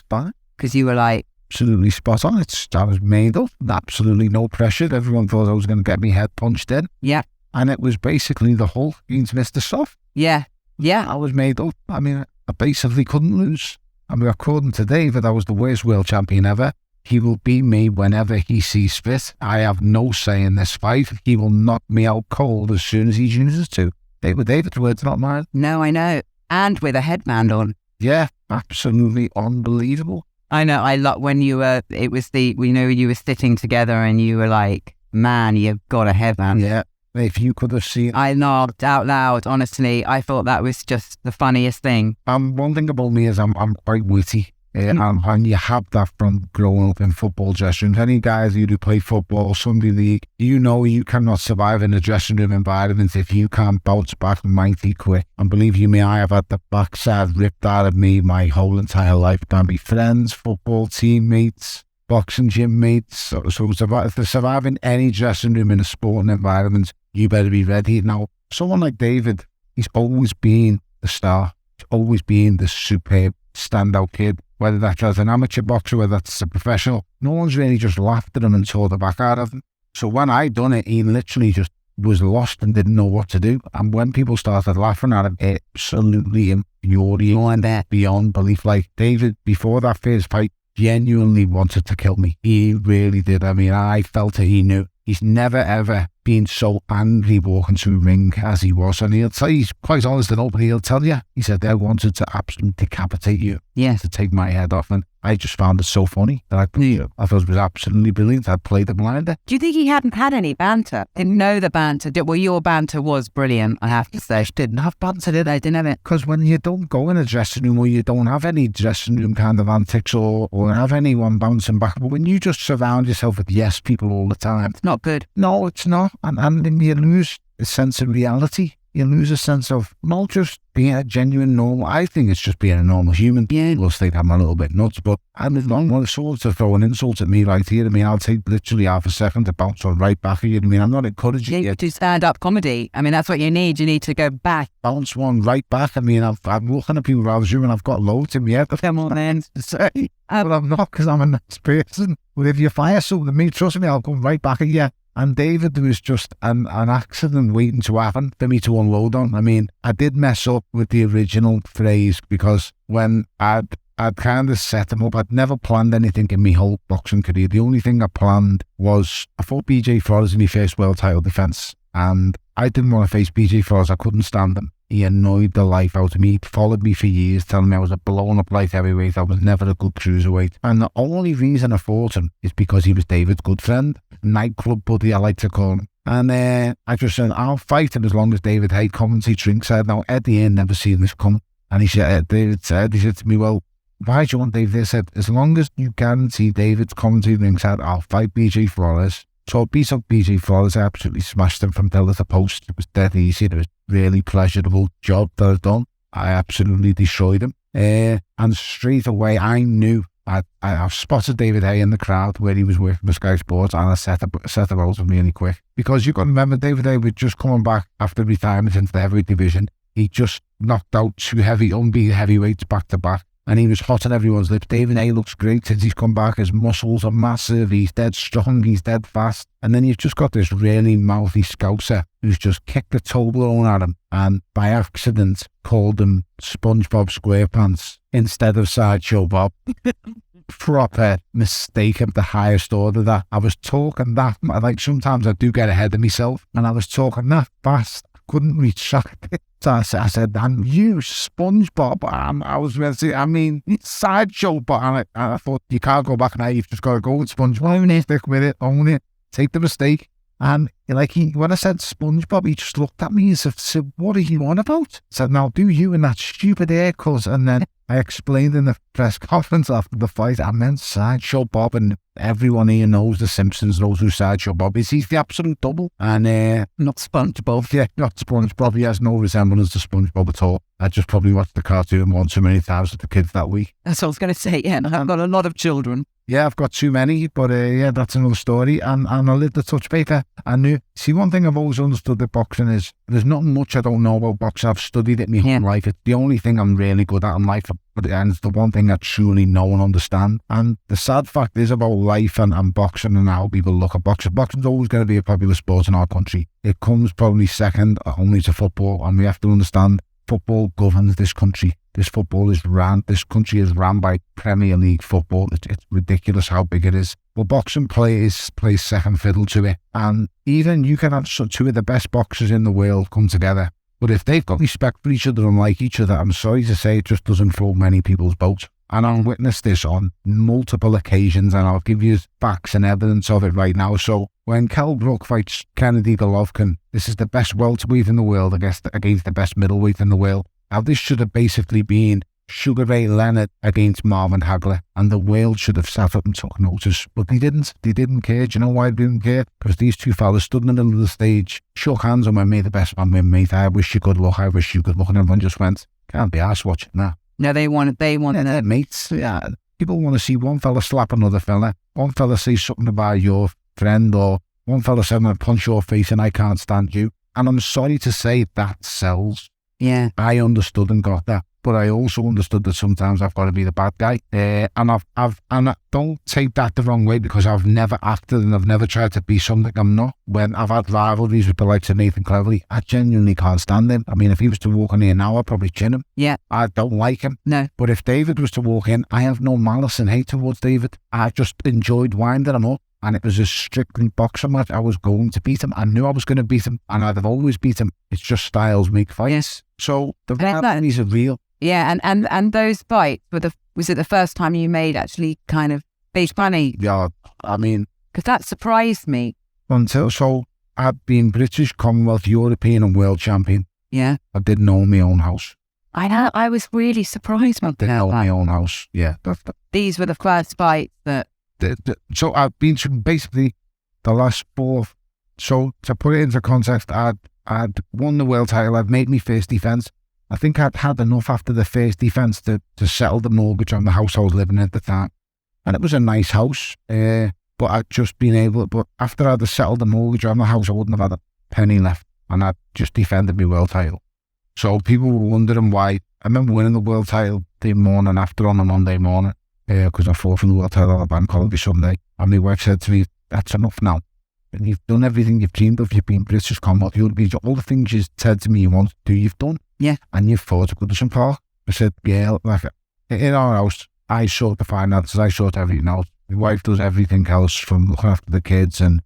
Because you were like... Absolutely spot on. I was made up. Absolutely no pressure. Everyone thought I was going to get me head punched in. Yeah. And it was basically the Hulk against Mr. Soft. Yeah. Yeah. I was made up. I mean, I basically couldn't lose. I mean, according to David, I was the worst world champion ever. He will beat me whenever he sees fit. I have no say in this fight. He will knock me out cold as soon as he chooses to. David's words, not mine. No, I know. And with a headband on. Yeah, absolutely unbelievable. I know. I love when you were, it was the, you were sitting together and you were like, man, you've got a headband. Yeah. If you could have seen... I laughed out loud, honestly. I thought that was just the funniest thing. One thing about me is I'm quite witty. And you have that from growing up in football dressing rooms. Any guys who play football, Sunday league, you cannot survive in a dressing room environment if you can't bounce back mighty quick. And believe you me, I have had the backside ripped out of me my whole entire life. Can be friends, football teammates, boxing gym mates. So to survive in any dressing room in a sporting environment, you better be ready. Now, someone like David, he's always been the star. He's always been the superb standout kid. Whether that's as an amateur boxer, whether that's a professional, no one's really just laughed at him and tore the back out of him. So when I done it, he literally just was lost and didn't know what to do. And when people started laughing at him, it absolutely infuriated beyond belief. Like David, before that first fight, genuinely wanted to kill me. He really did. I mean, I felt it. He knew. He's never ever been so angry walking through the ring as he was. And he'll tell you, he's quite honest and open, he'll tell you, he said, I wanted to absolutely decapitate you. Yes. To take my head off. And I just found it so funny that I thought it was absolutely brilliant. I played the blinder. Do you think he hadn't had any banter? Didn't know the banter. Well, your banter was brilliant, I have to say. Didn't have banter, did I? Didn't have it. Because when you don't go in a dressing room or you don't have any dressing room kind of antics or have anyone bouncing back, but when you just surround yourself with yes people all the time. It's not good. No, it's not. And then you lose a sense of reality. You lose a sense of not just being a genuine normal. I think it's just being a normal human. Yeah. We'll think I'm a little bit nuts, but I'm not one of sorts to throw an insult at me right here. I mean, I'll take literally half a second to bounce on right back at you. I mean, I'm not encouraging you to stand-up comedy. I mean, that's what you need. You need to go back. Bounce one right back. I mean, I'm looking at people around you and I've got loads in me head. Come on, man. To say, but I'm not because I'm a nice person. But if you fire something at me, trust me, I'll come right back at you. And David, there was just an accident waiting to happen for me to unload on. I mean, I did mess up with the original phrase because when I'd kind of set him up, I'd never planned anything in my whole boxing career. The only thing I planned was I fought BJ Flores in my first world title defence. And I didn't want to face BJ Flores. I couldn't stand him. He annoyed the life out of me. He followed me for years, telling me I was a blown-up light heavyweight. I was never a good cruiserweight. And the only reason I fought him is because he was David's good friend, nightclub buddy, I like to call him. And I just said, I'll fight him as long as David Haye commentates ringside. Now, Eddie ain't never seen this coming. And he said to me, well, why do you want David? I said, as long as you guarantee David's commentating ringside, I'll fight BJ Flores. So I beat up BJ Flores. I absolutely smashed him from pillar to post. It was dead easy. It was a really pleasurable job that I've done. I absolutely destroyed him. And straight away, I knew I've spotted David Hay in the crowd where he was working for Sky Sports, and I set the roles really quick. Because you've got to remember, David Hay was just coming back after retirement into the heavyweight division. He just knocked out 2 unbeaten heavyweights back to back, and he was hot on everyone's lips. David Hay looks great since he's come back. His muscles are massive. He's dead strong. He's dead fast. And then you've just got this really mouthy scouser who's just kicked the Toblerone at him and by accident called him SpongeBob SquarePants instead of Sideshow Bob. Proper mistake of the highest order. That I was talking that, like, sometimes I do get ahead of myself, and I was talking that fast I couldn't reach that. So I said, and you SpongeBob, I was going to say, I mean, it's Sideshow Bob. And I thought, you can't go back now, you've just got to go with SpongeBob. Own it, stick with it, own it, take the mistake. And like, when I said SpongeBob, he just looked at me and said, what are you on about? I said, now do you in that stupid haircut. And then I explained in the press conference after the fight, I meant Sideshow Bob, and everyone here knows, the Simpsons knows who Sideshow Bob is. He's the absolute double. And Not SpongeBob. Yeah, not SpongeBob. He has no resemblance to SpongeBob at all. I just probably watched the cartoon one too many times with the kids that week. That's what I was going to say, yeah. I've got a lot of children. Yeah, I've got too many, but yeah, that's another story. And I lit the touch paper. I knew. See, one thing I've always understood with boxing is there's not much I don't know about boxing. I've studied it my whole life. It's the only thing I'm really good at in life, and it's the one thing I truly know and understand. And the sad fact is about life and boxing and how people look at boxing. Boxing's always going to be a popular sport in our country. It comes probably second only to football, and we have to understand football governs this country. This country is ran by Premier League football. It's ridiculous how big it is. But boxing plays second fiddle to it. And even you can have 2 of the best boxers in the world come together. But if they've got respect for each other and like each other, I'm sorry to say, it just doesn't float many people's boats. And I've witnessed this on multiple occasions, and I'll give you facts and evidence of it right now. So when Kell Brook fights Kennedy Golovkin, this is the best welterweight in the world against the best middleweight in the world. Now, this should have basically been Sugar Ray Leonard against Marvin Hagler, and the world should have sat up and took notice. But they didn't. They didn't care. Do you know why they didn't care? Because these 2 fellas stood in the middle of the stage, shook hands, and went, "May the best man win, mate. I wish you good luck. I wish you good luck." And everyone just went, "Can't be arsed watching that." No, they want yeah, mates. Yeah, people want to see one fella slap another fella, one fella say something about your friend, or one fella say, "I'm going to punch your face and I can't stand you." And I'm sorry to say, that sells. Yeah. I understood and got that, but I also understood that sometimes I've got to be the bad guy. And I don't take that the wrong way, because I've never acted and I've never tried to be something I'm not. When I've had rivalries with the likes of Nathan Cleverly, I genuinely can't stand him. I mean, if he was to walk in here now, I'd probably chin him. Yeah. I don't like him. No. But if David was to walk in, I have no malice and hate towards David. I just enjoyed winding him up. And it was a strictly boxing match. I was going to beat him. I knew I was going to beat him, and I'd have always beat him. It's just styles make fights. Yes. So the rivalries are real. Yeah, and those fights was it the first time you made actually kind of big money? Yeah, I mean, because that surprised me. So I'd been British, Commonwealth, European, and world champion. Yeah. I didn't own my own house. I was really surprised about that. Didn't own my own house. Yeah. These were the first fights that. So I've been through basically the last 4. So to put it into context, I'd won the world title. I'd made my first defence. I think I'd had enough after the first defence to settle the mortgage on the house I was living in at the time. And it was a nice house, but I'd just been able, but after I'd settled the mortgage on the house, I wouldn't have had a penny left. And I'd just defended my world title. So people were wondering why. I remember winning the world title the morning after on a Monday morning, because I fought for the world title on a bank holiday Sunday. And my wife said to me, "That's enough now. And you've done everything you've dreamed of. You've been British Commonwealth. All the things you said to me you want to do, you've done. Yeah. And you've fought at Goodison Park." I said, "Yeah, like in our house, I sort the finances, I sort everything else. My wife does everything else, from looking after the kids. And,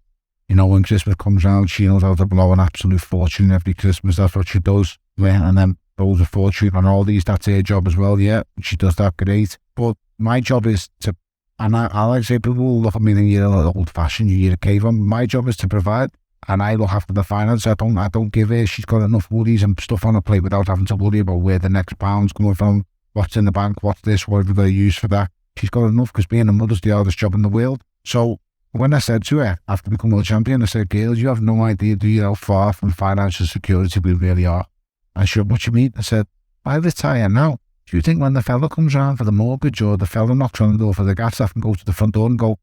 you know, when Christmas comes around, she knows how to blow an absolute fortune every Christmas. That's what she does. Yeah, and then blows a fortune on all these. That's her job as well. Yeah, she does that great. But my job is to, and I like to say, people will look at me and you're a little old-fashioned, you're a caveman. My job is to provide, and I look after the finance. I don't give her. She's got enough worries and stuff on her plate without having to worry about where the next pound's coming from, what's in the bank, what's this, what do they use for that. She's got enough, because being a mother's the hardest job in the world. So when I said to her, after becoming world champion, I said, "Girls, you have no idea, do you, how far from financial security we really are?" And she said, "What do you mean?" I said, "I retire now. Do you think when the fella comes round for the mortgage or the fella knocks on the door for the gas, I can go to the front door and go,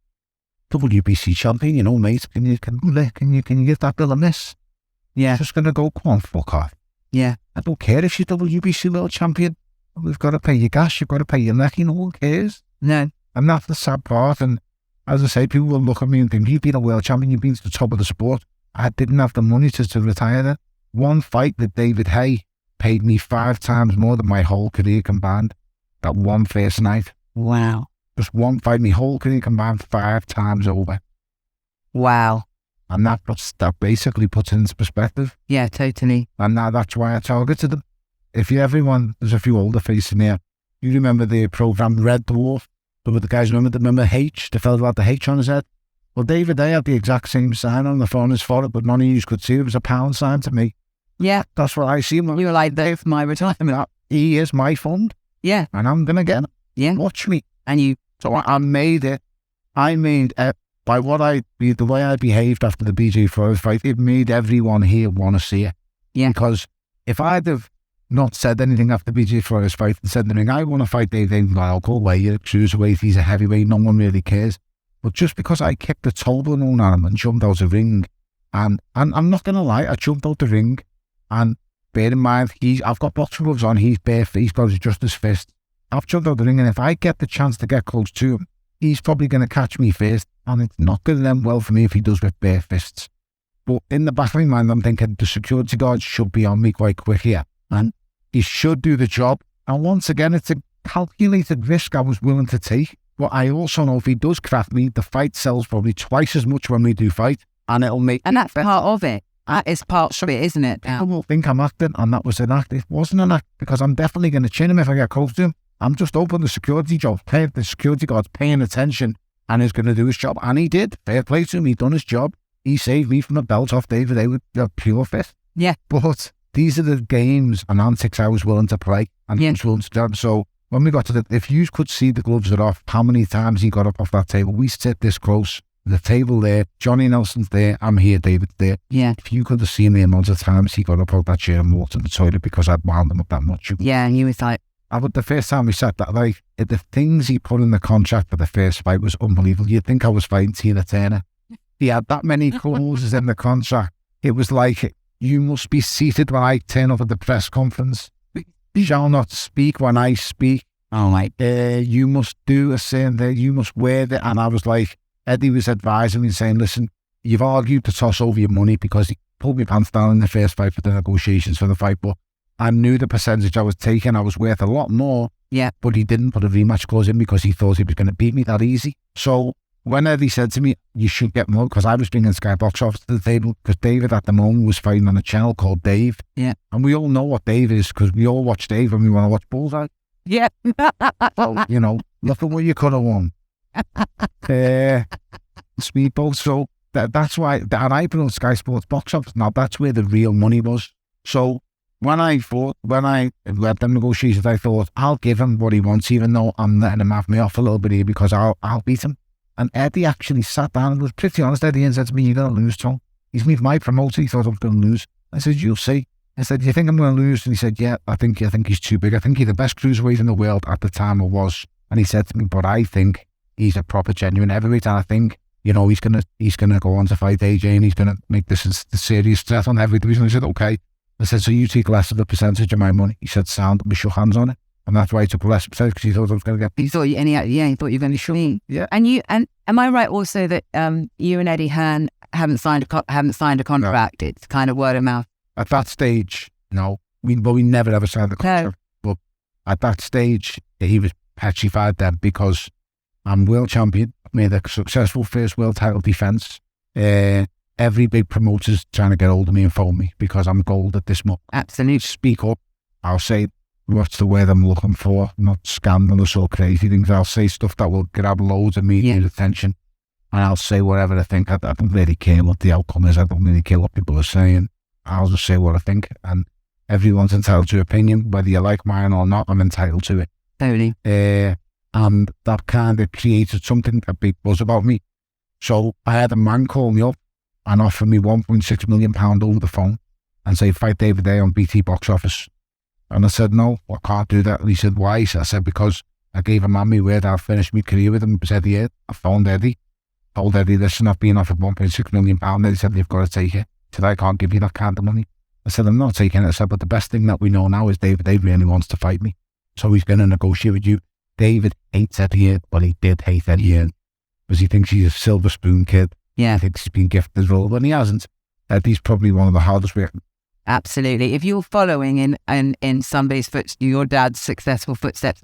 WBC champion, you know, mate, can you get that bill of miss? Yeah. Just going to go, come on, fuck off. Yeah. I don't care if she's WBC world champion. We've got to pay your gas, you've got to pay your neck, no one cares. No. And that's the sad part. And as I say, people will look at me and think, you've been a world champion, you've been to the top of the sport. I didn't have the money to retire then. One fight with David Hay paid me 5 times more than my whole career combined. That one first night. Wow. Just one fight, my whole career combined 5 times over. Wow. And that basically puts it into perspective. Yeah, totally. And now that's why I targeted them. If you everyone, there's a few older faces in here. You remember the program Red Dwarf? But the guys remember H, the fella had the H on his head? Well, David, they had the exact same sign on the front of his forehead, but none of you could see it. It was a pound sign to me. Yeah. That's what I see him. You were like, that's my retirement. He is my fund. Yeah. And I'm going to get him. Yeah. Watch me. And you... So I made it. I made it. By the way I behaved after the BJ Flores fight, it made everyone here want to see it. Yeah. Because if I'd have not said anything after BJ Flores fight and said to me, I want to fight Dave, I'll go away, you're a cruiserweight, he's a heavyweight, no one really cares. But just because I kicked the Toblerone on him and jumped out the ring, and I'm not going to lie, I jumped out the ring, and bear in mind, I've got boxing gloves on, he's bare, he's got just his fist. I've jumped out the ring, and if I get the chance to get close to him, he's probably going to catch me first, and it's not going to end well for me if he does with bare fists. But in the back of my mind, I'm thinking the security guards should be on me quite quick here, and he should do the job. And once again, it's a calculated risk I was willing to take. But I also know if he does craft me, the fight sells probably twice as much when we do fight, and it'll make... And that's part of it. That is part of it, isn't it? People will think I'm acting, and that was an act. It wasn't an act, because I'm definitely going to chin him if I get close to him. I'm just hoping the security guard's paying attention and is going to do his job. And he did. Fair play to him. He done his job. He saved me from a belt off David A with a pure fist. Yeah. But these are the games and antics I was willing to play. And was willing to do. So when we got to if you could see the gloves are off, how many times he got up off that table. We sit this close. The table there, Johnny Nelson's there, I'm here, David's there. Yeah. If you could have seen the amount of times he got up out that chair and walked to the toilet because I'd wound him up that much. Yeah, and he was like... The first time we sat that, like, the things he put in the contract for the first fight was unbelievable. You'd think I was fighting Tina Turner. He had that many clauses in the contract. It was like, you must be seated when I turn up at the press conference. You shall not speak when I speak. Oh, my. You must do a certain thing. You must wear that. And I was like, Eddie was advising me saying, listen, you've argued to toss over your money because he pulled my pants down in the first fight for the negotiations for the fight, but I knew the percentage I was taking. I was worth a lot more. Yeah. But he didn't put a rematch clause in because he thought he was going to beat me that easy. So when Eddie said to me, you should get more, because I was bringing Sky Box Office to the table, because David at the moment was fighting on a channel called Dave. Yeah. And we all know what Dave is, because we all watch Dave when we want to watch Bullseye. Yeah. Well, you know, look at what you could have won. Speedball. So that's why, and I put on Sky Sports Box Office. Now that's where the real money was. So when I led them negotiations, I thought, I'll give him what he wants, even though I'm letting him have me off a little bit here because I'll beat him. And Eddie actually sat down and was pretty honest, Eddie, and said to me, you're going to lose, Tom. He's my promoter. He thought I was going to lose. I said, you'll see. I said, do you think I'm going to lose? And he said, yeah, I think he's too big. I think he's the best cruiserweight in the world at the time I was. And he said to me, but I think he's a proper genuine heavyweight. And I think, you know, he's gonna go on to fight AJ and he's going to make this a serious threat on every division. I said, okay. I said, so you take less of the percentage of my money? He said, sound. We shook hands on it. And that's why he took less percentage, because he thought I was going to get... He thought you were going to shoot me. Yeah. And am I right also that you and Eddie Hearn haven't signed a contract? No. It's kind of word of mouth. At that stage, no. We never ever signed a contract. No. But at that stage, he was petrified then, because I'm world champion, made a successful first world title defence. Every big promoter's trying to get hold of me and phone me because I'm gold at this moment. Absolutely. Speak up. I'll say what's the word I'm looking for, not scandalous or crazy things. I'll say stuff that will grab loads of media attention, and I'll say whatever I think. I don't really care what the outcome is. I don't really care what people are saying. I'll just say what I think, and everyone's entitled to opinion, whether you like mine or not. I'm entitled to it. Totally. And that kind of created something, a big buzz about me. So I had a man call me up and offer me £1.6 million over the phone and say, fight David A on BT Box Office. And I said, no, I can't do that. And he said, why? I said, because I gave a man my word I'd finish my career with him. It was Eddie here. I phoned Eddie. Told Eddie, listen, I've been offered £1.6 million. Eddie said, you've got to take it. I said, I can't give you that kind of money. I said, I'm not taking it. I said, but the best thing that we know now is David really wants to fight me. So he's going to negotiate with you. David hates Eddie Hearn, but he did hate Eddie Hearn because he thinks he's a silver spoon kid. Yeah. He thinks he's been gifted role, but he hasn't. Eddie's probably one of the hardest working. Absolutely. If you're following in somebody's your dad's successful footsteps,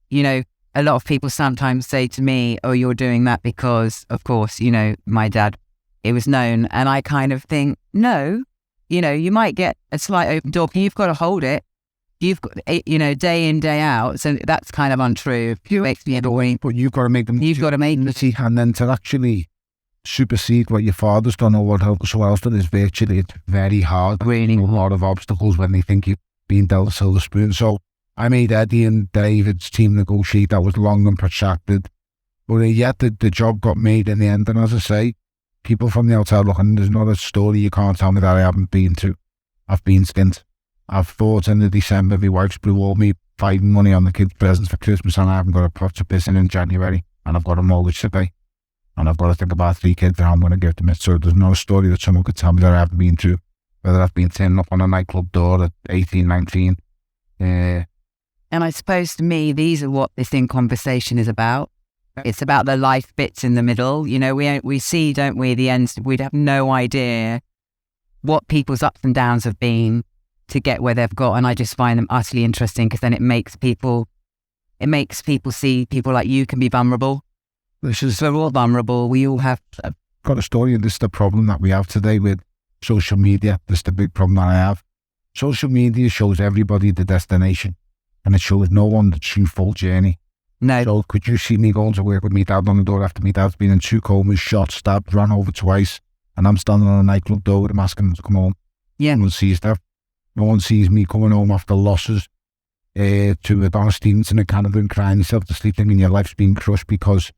you know, a lot of people sometimes say to me, oh, you're doing that because, of course, you know, my dad, it was known. And I kind of think, no, you know, you might get a slight open door, but you've got to hold it. You've got, you know, day in, day out. So that's kind of untrue. It makes me annoying. But you've got to make them. You've got to make them. And then to actually supersede what your father's done or what someone else done is virtually, it's very hard. Really? A lot of obstacles when they think you've been dealt a silver spoon. So I made Eddie and David's team negotiate. That was long and protracted. But yet the job got made in the end. And as I say, people from the outside looking, there's not a story you can't tell me that I haven't been to. I've been skint. I've thought in the December, my wife's blew all me fighting money on the kids' presents for Christmas, and I haven't got a pot to piss in January, and I've got a mortgage to pay, and I've got to think about 3 kids that I'm going to give them it. So there's no story that someone could tell me that I haven't been to, whether I've been turning up on a nightclub door at 18, 19. And I suppose to me, these are what this in conversation is about. It's about the life bits in the middle. You know, we see, don't we, the ends. We'd have no idea what people's ups and downs have been to get where they've got. And I just find them utterly interesting because then it makes people see people like you can be vulnerable. We're all vulnerable. We all have. Got a story, and this is the problem that we have today with social media. This is the big problem that I have. Social media shows everybody the destination, and it shows no one the true full journey. No. So could you see me going to work with me dad on the door after me dad's been in 2 comas, shot, stabbed, ran over twice, and I'm standing on a nightclub door with him asking him to come home? Yeah. No one sees that. No one sees me coming home after losses to Adonis Stevenson and Canada and crying yourself to sleep thinking your life's been crushed because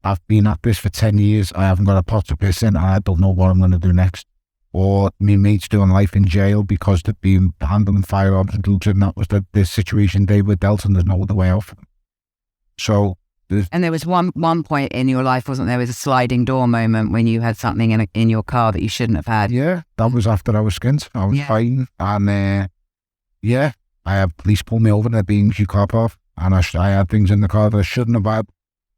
I've been at this for 10 years, I haven't got a pot to piss in, and I don't know what I'm going to do next. Or my mates doing life in jail because they've been handling firearms and drugs, and that was the situation they were dealt, and there's no other way out for them. So, and there was one point in your life, wasn't there? Was a sliding door moment when you had something in your car that you shouldn't have had. Yeah, that was after I was skint. I was fighting, and I had police pull me over in a B&Q car park, and I had things in the car that I shouldn't have had.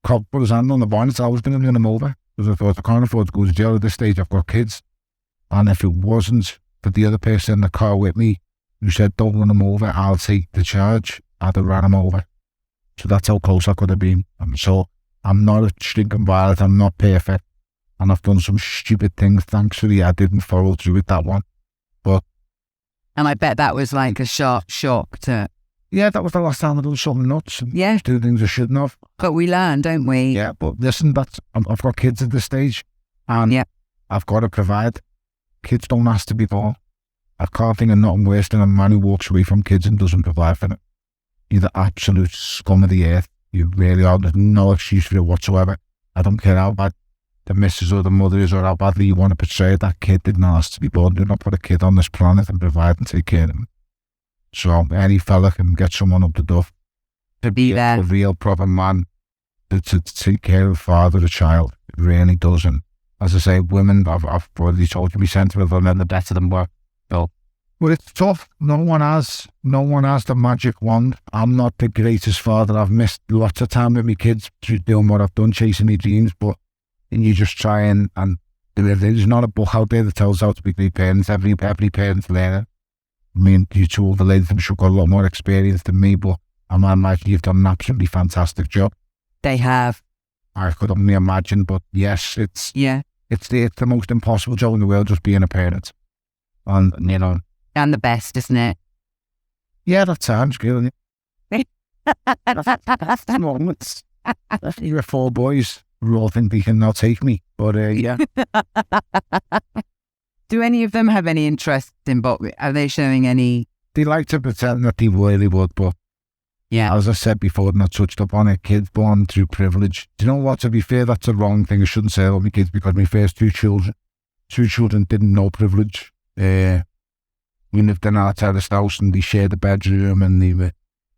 Cop put his hand on the bonnet. I was going to run him over because I thought I can't afford to go to jail at this stage. I've got kids, and if it wasn't for the other person in the car with me who said don't run him over, I'll take the charge, I'd have ran him over. So that's how close I could have been. So I'm not a stinking violent, I'm not perfect. And I've done some stupid things. Thankfully, I didn't follow through with that one. And I bet that was like a sharp shock to... Yeah, that was the last time I done something nuts. And do things I shouldn't have. But we learn, don't we? Yeah, but listen, I've got kids at this stage. And I've got to provide. Kids don't ask to be born. I can't think of nothing worse than a man who walks away from kids and doesn't provide for them. You're the absolute scum of the earth. You really are. There's no excuse for it whatsoever. I don't care how bad the missus or the mother is or how badly you want to portray it. That kid didn't ask to be born. Do not put a kid on this planet and provide and take care of him. So any fella can get someone up the duff to be there. A real proper man to take care of a father or a child. It really does. And as I say, women, I've already told you, be sentimental and then the better than work. So, but it's tough. No one has the magic wand. I'm not the greatest father. I've missed lots of time with my kids doing what I've done, chasing my dreams. But you just try and there's not a book out there that tells how to be great parents. Every parent's learning. I mean, you two older ladies, I'm sure, got a lot more experience than me, but I imagine you've done an absolutely fantastic job. They have. I could only imagine, but yes, it's the most impossible job in the world, just being a parent. And, you know. And the best, isn't it? Yeah, that sounds good. Moments. You're 4 boys who all think they can now take me, but yeah. Do any of them have any interest in boxing? Are they showing any? They like to pretend that they really would, but as I said before, and I touched upon it, kids born through privilege. Do you know what? To be fair, that's a wrong thing. I shouldn't say about my kids because my first two children didn't know privilege. My we lived in our terraced house and they shared a bedroom and they were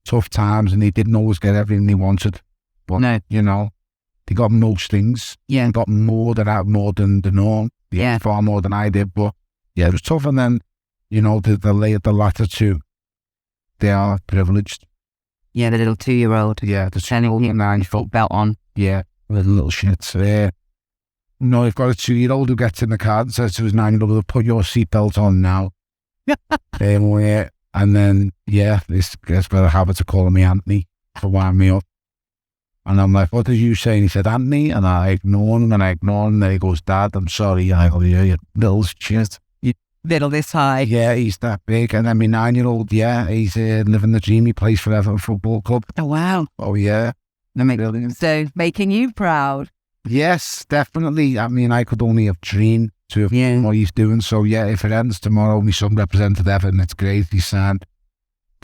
tough times and they didn't always get everything they wanted. But, No. you know, they got most things. Yeah. They got more than the norm. They Yeah. had far more than I did. But, yeah, it was tough. And then, you know, the latter two, they are privileged. Yeah, the little 2-year-old. Yeah, the Telling you 9-foot belt on. Yeah, with little shits. No, you've got a 2-year-old who gets in the car and says to his 9-year-old, put your seatbelt on now. And then, yeah, this gets better habit of calling me Anthony to wind me up. And I'm like, what did you say? And he said, Anthony. And I ignore him and I ignore him. And then he goes, Dad, I'm sorry. I go, yeah, you little shit. Little this high. Yeah, he's that big. And then my 9-year-old, yeah, he's living the dream. He plays for Everton Football Club. Oh, wow. Oh, yeah. So making you proud. Yes, definitely. I mean, I could only have dreamed to have done what he's doing. So, yeah, if it ends tomorrow, my son represented Everton, it's great. He signed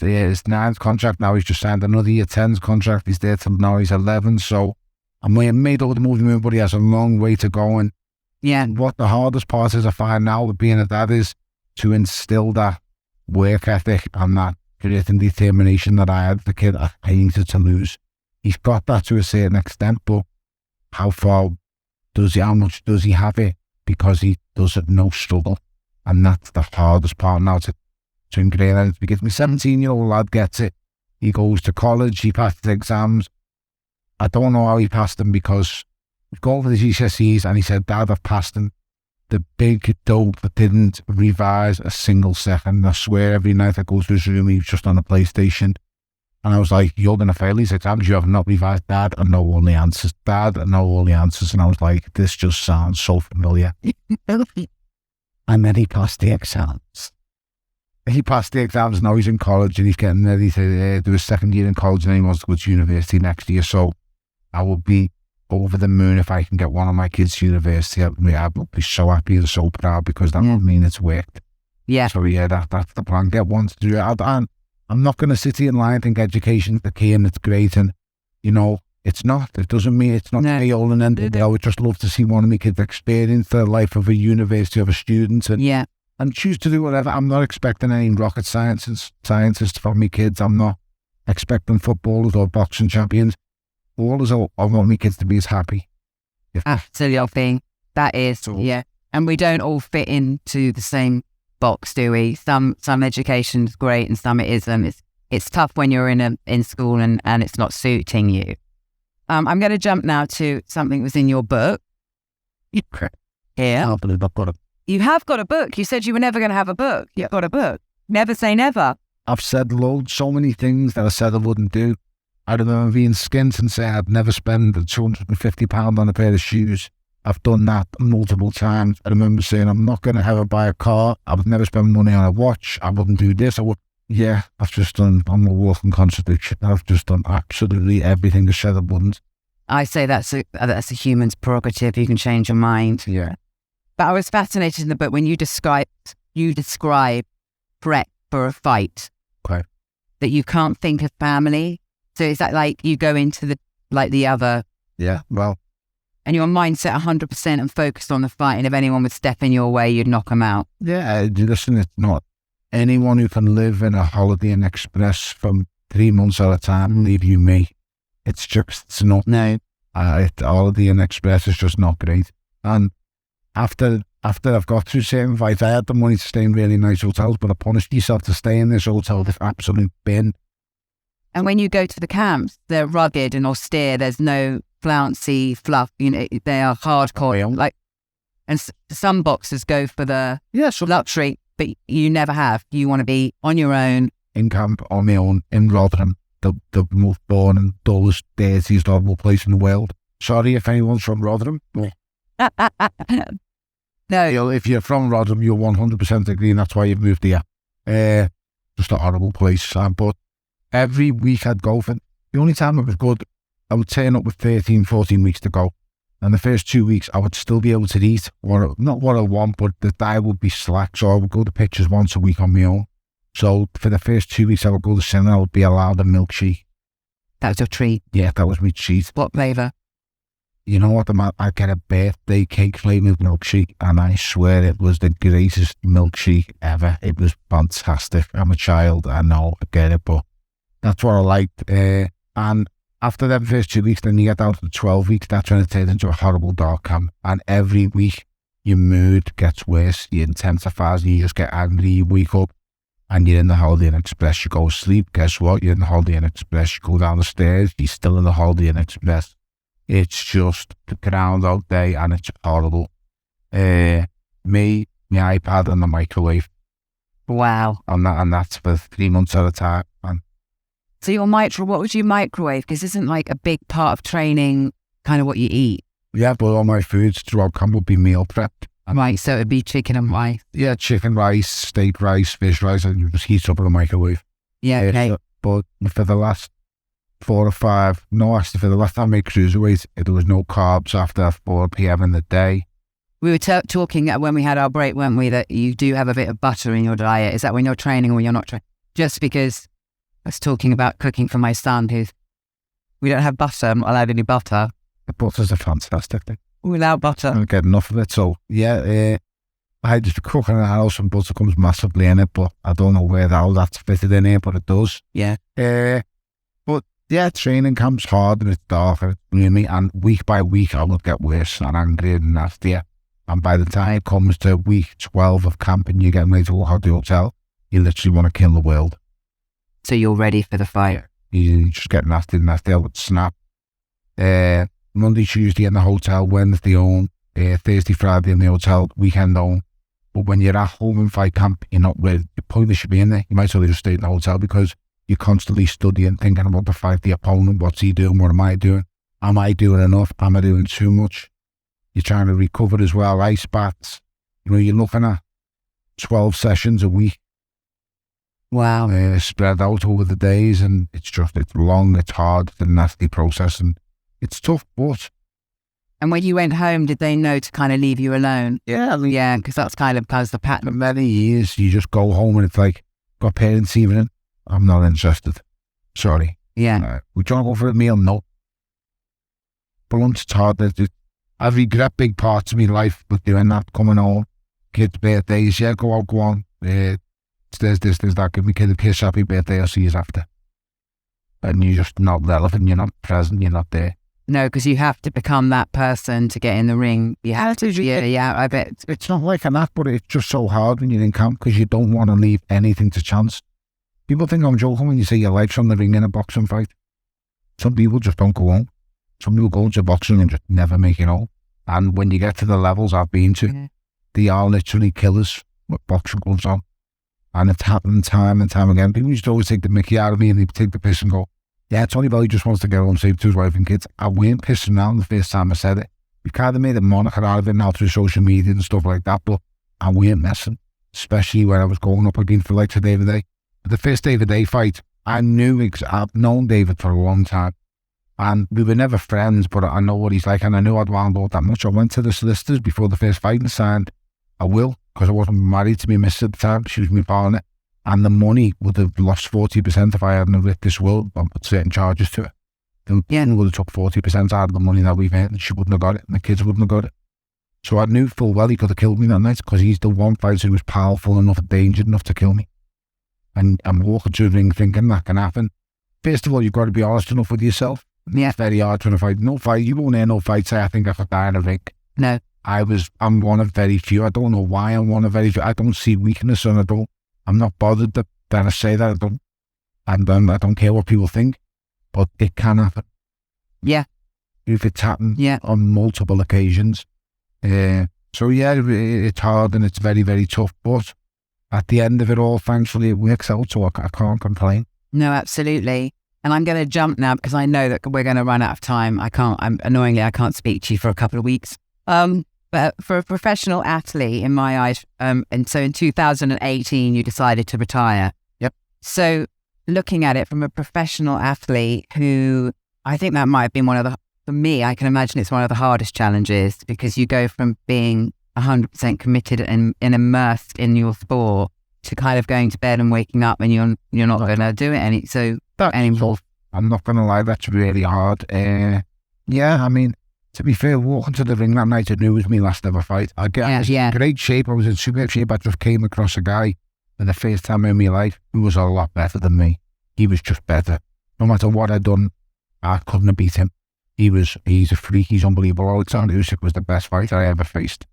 his 9th contract now. He's just signed another year 10's contract. He's there till now. He's 11. So, I made all the movement, but he has a long way to go. And what the hardest part is I find now with being a dad is to instill that work ethic and that grit and determination that I had the kid I hated to lose. He's got that to a certain extent, but how much does he have it? Because he doesn't know struggle. And that's the hardest part now to ingrain it. Because my 17-year-old lad gets it. He goes to college, he passed the exams. I don't know how he passed them because he's going for the GCSEs and he said, Dad, I've passed them. The big dope that didn't revise a single second. I swear every night I go to his room, he was just on the PlayStation. And I was like, you're going to fail these exams. You have not revised. Dad, I know all the answers. Dad, I know all the answers. And I was like, this just sounds so familiar. And then he passed the exams. Now he's in college and he's getting ready to do his second year in college and he wants to go to university next year. So I will be over the moon if I can get one of my kids to university. I will be so happy and so proud because that would mean it's worked. Yeah. So yeah, that's the plan. Get one to do it. I'm not going to sit here and lie and think education's the key and it's great. And, you know, it's not. It doesn't mean it's not the all and end of the day. I would just love to see one of my kids experience the life of a university of a student and choose to do whatever. I'm not expecting any rocket scientists from my kids. I'm not expecting footballers or boxing champions. All I want my kids to be is happy. Absolutely. That is, And we don't all fit into the same box, do we? Some education is great and some it isn't. It's tough when you're in school and it's not suiting you. I'm going to jump now to something that was in your book. Okay. Here. I believe I've got it. You have got a book. You said you were never going to have a book. You've got a book. Never say never. I've said so many things that I said I wouldn't do. I remember being skint and saying I'd never spend £250 on a pair of shoes. I've done that multiple times. I remember saying I'm not going to ever buy a car. I would never spend money on a watch. I wouldn't do this. I'm a walking contradiction. I've just done absolutely everything I said I wouldn't. I say that's a human's prerogative. You can change your mind. Yeah. But I was fascinated in the book when you describe prep for a fight. Okay. That you can't think of family. So is that like you go into the other? Yeah, well. And your mindset 100% and focused on the fight. And if anyone would step in your way, you'd knock them out. Yeah, listen, it's not anyone who can live in a Holiday Inn Express from 3 months at a time, leave you me. It's not. No. Holiday Inn Express is just not great. And after I've got through certain fights, I had the money to stay in really nice hotels, but I punished myself to stay in this hotel, this absolute bin. And when you go to the camps, they're rugged and austere. There's no flouncy fluff. You know, they are hardcore. And some boxers go for the luxury, but you never have. You want to be on your own. In camp, on my own, in Rotherham, the most boring and dullest, dirtiest, horrible place in the world. Sorry if anyone's from Rotherham. No. If you're from Rotherham, you're 100% agree, and that's why you've moved here. Just a horrible place. But every week I'd go for the only time it was good, I would turn up with 13, 14 weeks to go. And the first 2 weeks, I would still be able to eat, not what I want, but the diet would be slack. So I would go to pictures once a week on my own. So for the first 2 weeks, I would go to cinema, I would be allowed a milkshake. That was your treat? Yeah, that was my treat. What flavour? you know what, I get a birthday cake flavoured milkshake, and I swear it was the greatest milkshake ever. It was fantastic. I'm a child, I know, I get it, but that's what I liked. And after them first 2 weeks, then you get down to the 12 weeks, that's when it turns into a horrible dark camp. And every week, your mood gets worse, it intensifies, you just get angry, you wake up, and you're in the Holiday Inn Express, you go to sleep, guess what, you're in the Holiday Inn Express, you go down the stairs, you're still in the Holiday Inn Express. It's just the groundhog day, and it's horrible. My iPad and the microwave. Wow. And that's for 3 months at a time. And So what was your microwave? Because isn't like a big part of training kind of what you eat? yeah, but all my foods throughout camp would be meal prepped. Right, so it'd be chicken and rice. Yeah, chicken rice, steak rice, fish rice, and you just heat up in the microwave. Yeah, okay. But for the last 4 or 5, no, actually for the last time I made cruiserweight, there was no carbs after 4 p.m. in the day. We were talking when we had our break, weren't we, that you do have a bit of butter in your diet. Is that when you're training or when you're not training? Just because I was talking about cooking for my son we don't have butter, I'm not allowed any butter. The butter's a fantastic thing. Without butter. I don't get enough of it. So, yeah, I just cook in the house and butter comes massively in it, but I don't know where that's fitted in here, but it does. Yeah. But yeah, training camp's hard and it's dark and it's gloomy, and week by week I will get worse and angrier and nastier. And by the time it comes to week 12 of camp and you're getting ready to walk out the hotel, you literally want to kill the world. So you're ready for the fight. You just get nasty. I would snap. Monday, Tuesday in the hotel, Wednesday home, Thursday, Friday in the hotel, weekend home. But when you're at home in fight camp, you're not ready. You probably should be in there. You might as well just stay in the hotel because you're constantly studying, thinking about the fight, the opponent, what's he doing, what am I doing? Am I doing enough? Am I doing too much? You're trying to recover as well, ice baths. You know, you're looking at 12 sessions a week. Wow. Spread out over the days, and it's long, it's hard, it's a nasty process, and it's tough, but... And when you went home, did they know to kind of leave you alone? Yeah. Yeah, because that's kind of the For pattern. many years, you just go home and it's like, got parents evening? I'm not interested. Sorry. Yeah. We trying to go for a meal? No. But once it's hard, I regret big parts of my life with doing that, coming home, kids' birthdays, yeah, go out, go on. There's this, there's that, give me kid a kiss, happy birthday, I'll see you after. And you're just not relevant, you're not present, you're not there. No, because you have to become that person to get in the ring. You have to. Yeah, I bet. It's not like that, but it's just so hard when you're in camp because you don't want to leave anything to chance. People think I'm joking when you say your life's on the ring in a boxing fight. Some people just don't go home. Some people go into boxing and just never make it home. And when you get to the levels I've been to, they are literally killers with boxing gloves on. And it's happened time and time again. People used to always take the mickey out of me and they take the piss and go, yeah, Tony Bellew just wants to get home safe to his wife and kids. I weren't pissing around the first time I said it. We kind of made a moniker out of it now through social media and stuff like that, but I weren't messing, especially when I was going up against the likes of David A. But the first David A fight, I've known David for a long time, and we were never friends, but I know what he's like, and I knew I'd wound up that much. I went to the solicitors before the first fight and signed a will, because I wasn't married to my missus at the time. She was my partner. And the money would have lost 40% if I hadn't written this will and put certain charges to it. Then would have took 40% out of the money that we've earned, and she wouldn't have got it, and the kids wouldn't have got it. So I knew full well he could have killed me that night because he's the one fighter who was powerful enough and dangerous enough to kill me. And I'm walking through the ring thinking that can happen. First of all, you've got to be honest enough with yourself. Yeah. It's very hard trying to fight. No fight, you won't hear no fight say, I think I could die in a ring. No. I'm one of very few. I don't know why I'm one of very few. I don't see weakness and I'm not bothered that I say that. I don't care what people think, but it can happen. Yeah. If it's happened Yeah. on multiple occasions. So yeah, it's hard and it's very, very tough, but at the end of it all, thankfully it works out, so I can't complain. No, absolutely. And I'm going to jump now because I know that we're going to run out of time. I can't speak to you for a couple of weeks. But for a professional athlete, in my eyes, and so in 2018, you decided to retire. Yep. So looking at it from a professional athlete who, I think that might have been for me, I can imagine it's one of the hardest challenges because you go from being 100% committed and immersed in your sport to kind of going to bed and waking up and you're not going to do it anymore. I'm not going to lie, that's really hard. Yeah, I mean, to be fair, walking to the ring that night, I knew it was my last ever fight. I was in great shape. I was in super shape. I just came across a guy for the first time in my life who was a lot better than me. He was just better. No matter what I'd done, I couldn't have beat him. He's a freak. He's unbelievable. Alexander Usyk was the best fighter I ever faced.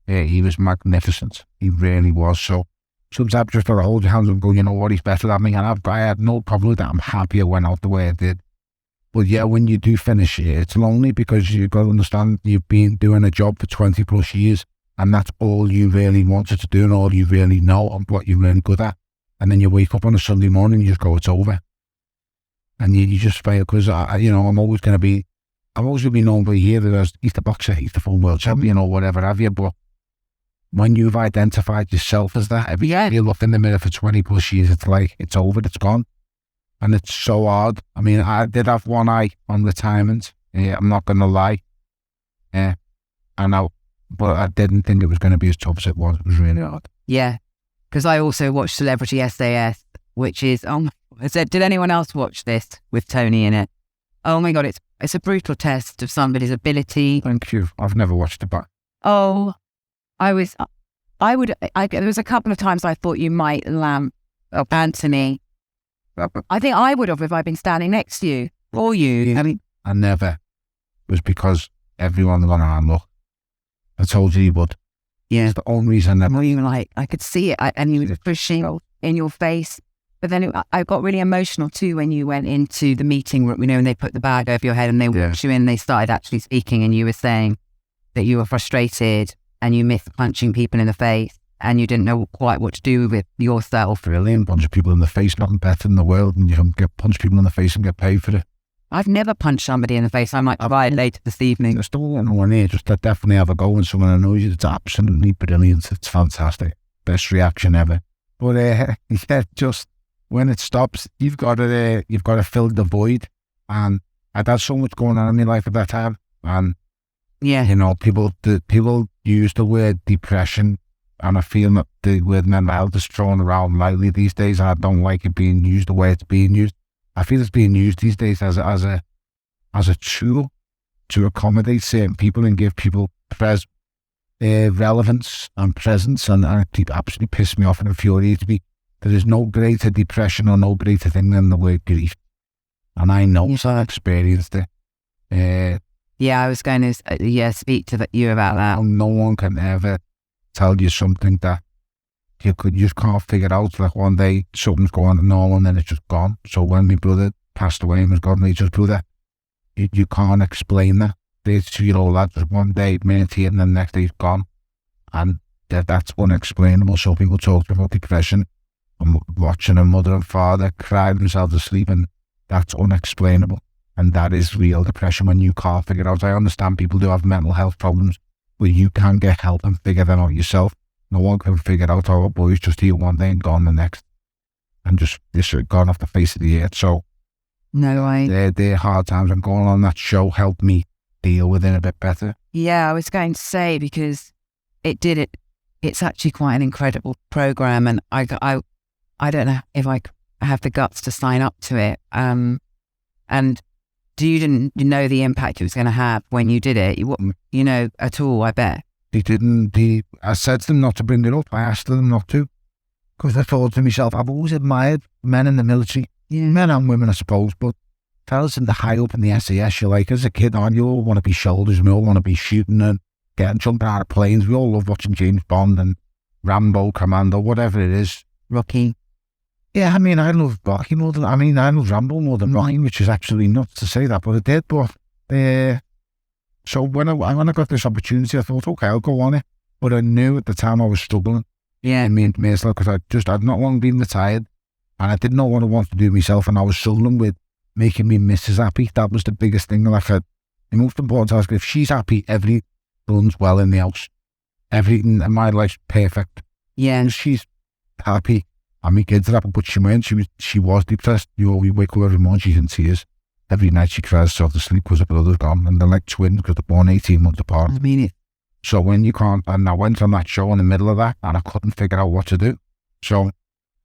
Yeah, he was magnificent. He really was. So sometimes just got to hold your hands and go, you know what, he's better than me. And I had no problem with that. I'm happy I went out the way I did. But yeah, when you do finish it, it's lonely because you've got to understand you've been doing a job for 20 plus years and that's all you really wanted to do and all you really know and what you're really good at. And then you wake up on a Sunday morning and you just go, it's over. And you just fail because, I'm always going to be known for a year as he's the boxer, he's the full world champion or whatever have you. But when you've identified yourself as that, every year you look in the mirror for 20 plus years, it's like, it's over, it's gone. And it's so hard. I mean, I did have one eye on retirement. Yeah, I'm not going to lie. Yeah, but I didn't think it was going to be as tough as it was. It was really hard. Yeah, because I also watched Celebrity SAS, which is, did anyone else watch this with Tony in it? Oh my God, it's a brutal test of somebody's ability. Thank you. I've never watched it back. Oh, there was a couple of times I thought you might lamp up Anthony. I think I would have if I'd been standing next to you or you. I mean, I never. It was because everyone was on, look, I told you would. Yeah. It's the only reason. Well, you were like, I could see it and you were pushing in your face. But then I got really emotional too when you went into the meeting room, and they put the bag over your head and they walked you in, they started actually speaking and you were saying that you were frustrated and you missed punching people in the face. And you didn't know quite what to do with yourself. Brilliant. Punch people in the face, nothing better in the world. And you can punch people in the face and get paid for it. I've never punched somebody in the face. I might try it later this evening. There's still anyone here. Just definitely have a go when someone annoys you. It's absolutely brilliant. It's fantastic. Best reaction ever. But yeah, just when it stops, you've got to fill the void. And I'd had so much going on in my life at that time. And yeah, people use the word depression. And I feel that the word mental health is thrown around lightly these days. And I don't like it being used the way it's being used. I feel it's being used these days as a tool to accommodate certain people and give people relevance and presence. And it absolutely pissed me off and infuriated me. There is no greater depression or no greater thing than the word grief. And I know, so I experienced it. I was going to speak to you about that. No one can ever tell you something that you just can't figure out. Like one day something's going normal and then it's just gone. So when my brother passed away and was God nature's brother, you can't explain that. There's 2-year-old lad just one day minute here and then the next day he's gone. And that's unexplainable. So people talk about depression and watching a mother and father cry themselves to sleep, and that's unexplainable. And that is real depression when you can't figure it out. I understand people do have mental health problems, but you can get help and figure them out yourself. No one can figure out how a boy's just here one day and gone the next, and just gone off the face of the earth. So they're hard times, and going on that show helped me deal with it a bit better. Yeah, I was going to say, because it's actually quite an incredible program, and I don't know if I have the guts to sign up to it. And you didn't know the impact it was going to have when you did it, at all, I bet. They didn't. I said to them not to bring it up. I asked them not to, because I thought to myself, I've always admired men in the military, men and women, I suppose, but fellas in the high up in the SAS, you're like, as a kid on, you all want to be soldiers, and we all want to be shooting and jumping out of planes. We all love watching James Bond and Rambo, Commando, whatever it is. Rocky. Yeah, I mean, I love Rocky more than, I love Rambo more than Rocky, which is actually nuts to say that, but I did. But so when I got this opportunity, I thought, okay, I'll go on it. But I knew at the time I was struggling. Yeah. Because I'd not long been retired, and I didn't know what I wanted to do myself, and I was struggling with making me missus happy. That was the biggest thing. Like, the most important task, if she's happy, everything runs well in the house. Everything in my life's perfect. Yeah. And she's happy, and my kids are happy, but she was depressed. We wake up every morning, she's in tears. Every night she cries herself to sleep because her brother's gone, and they're like twins because they're born 18 months apart. I mean it. So when you can't, and I went on that show in the middle of that, and I couldn't figure out what to do. So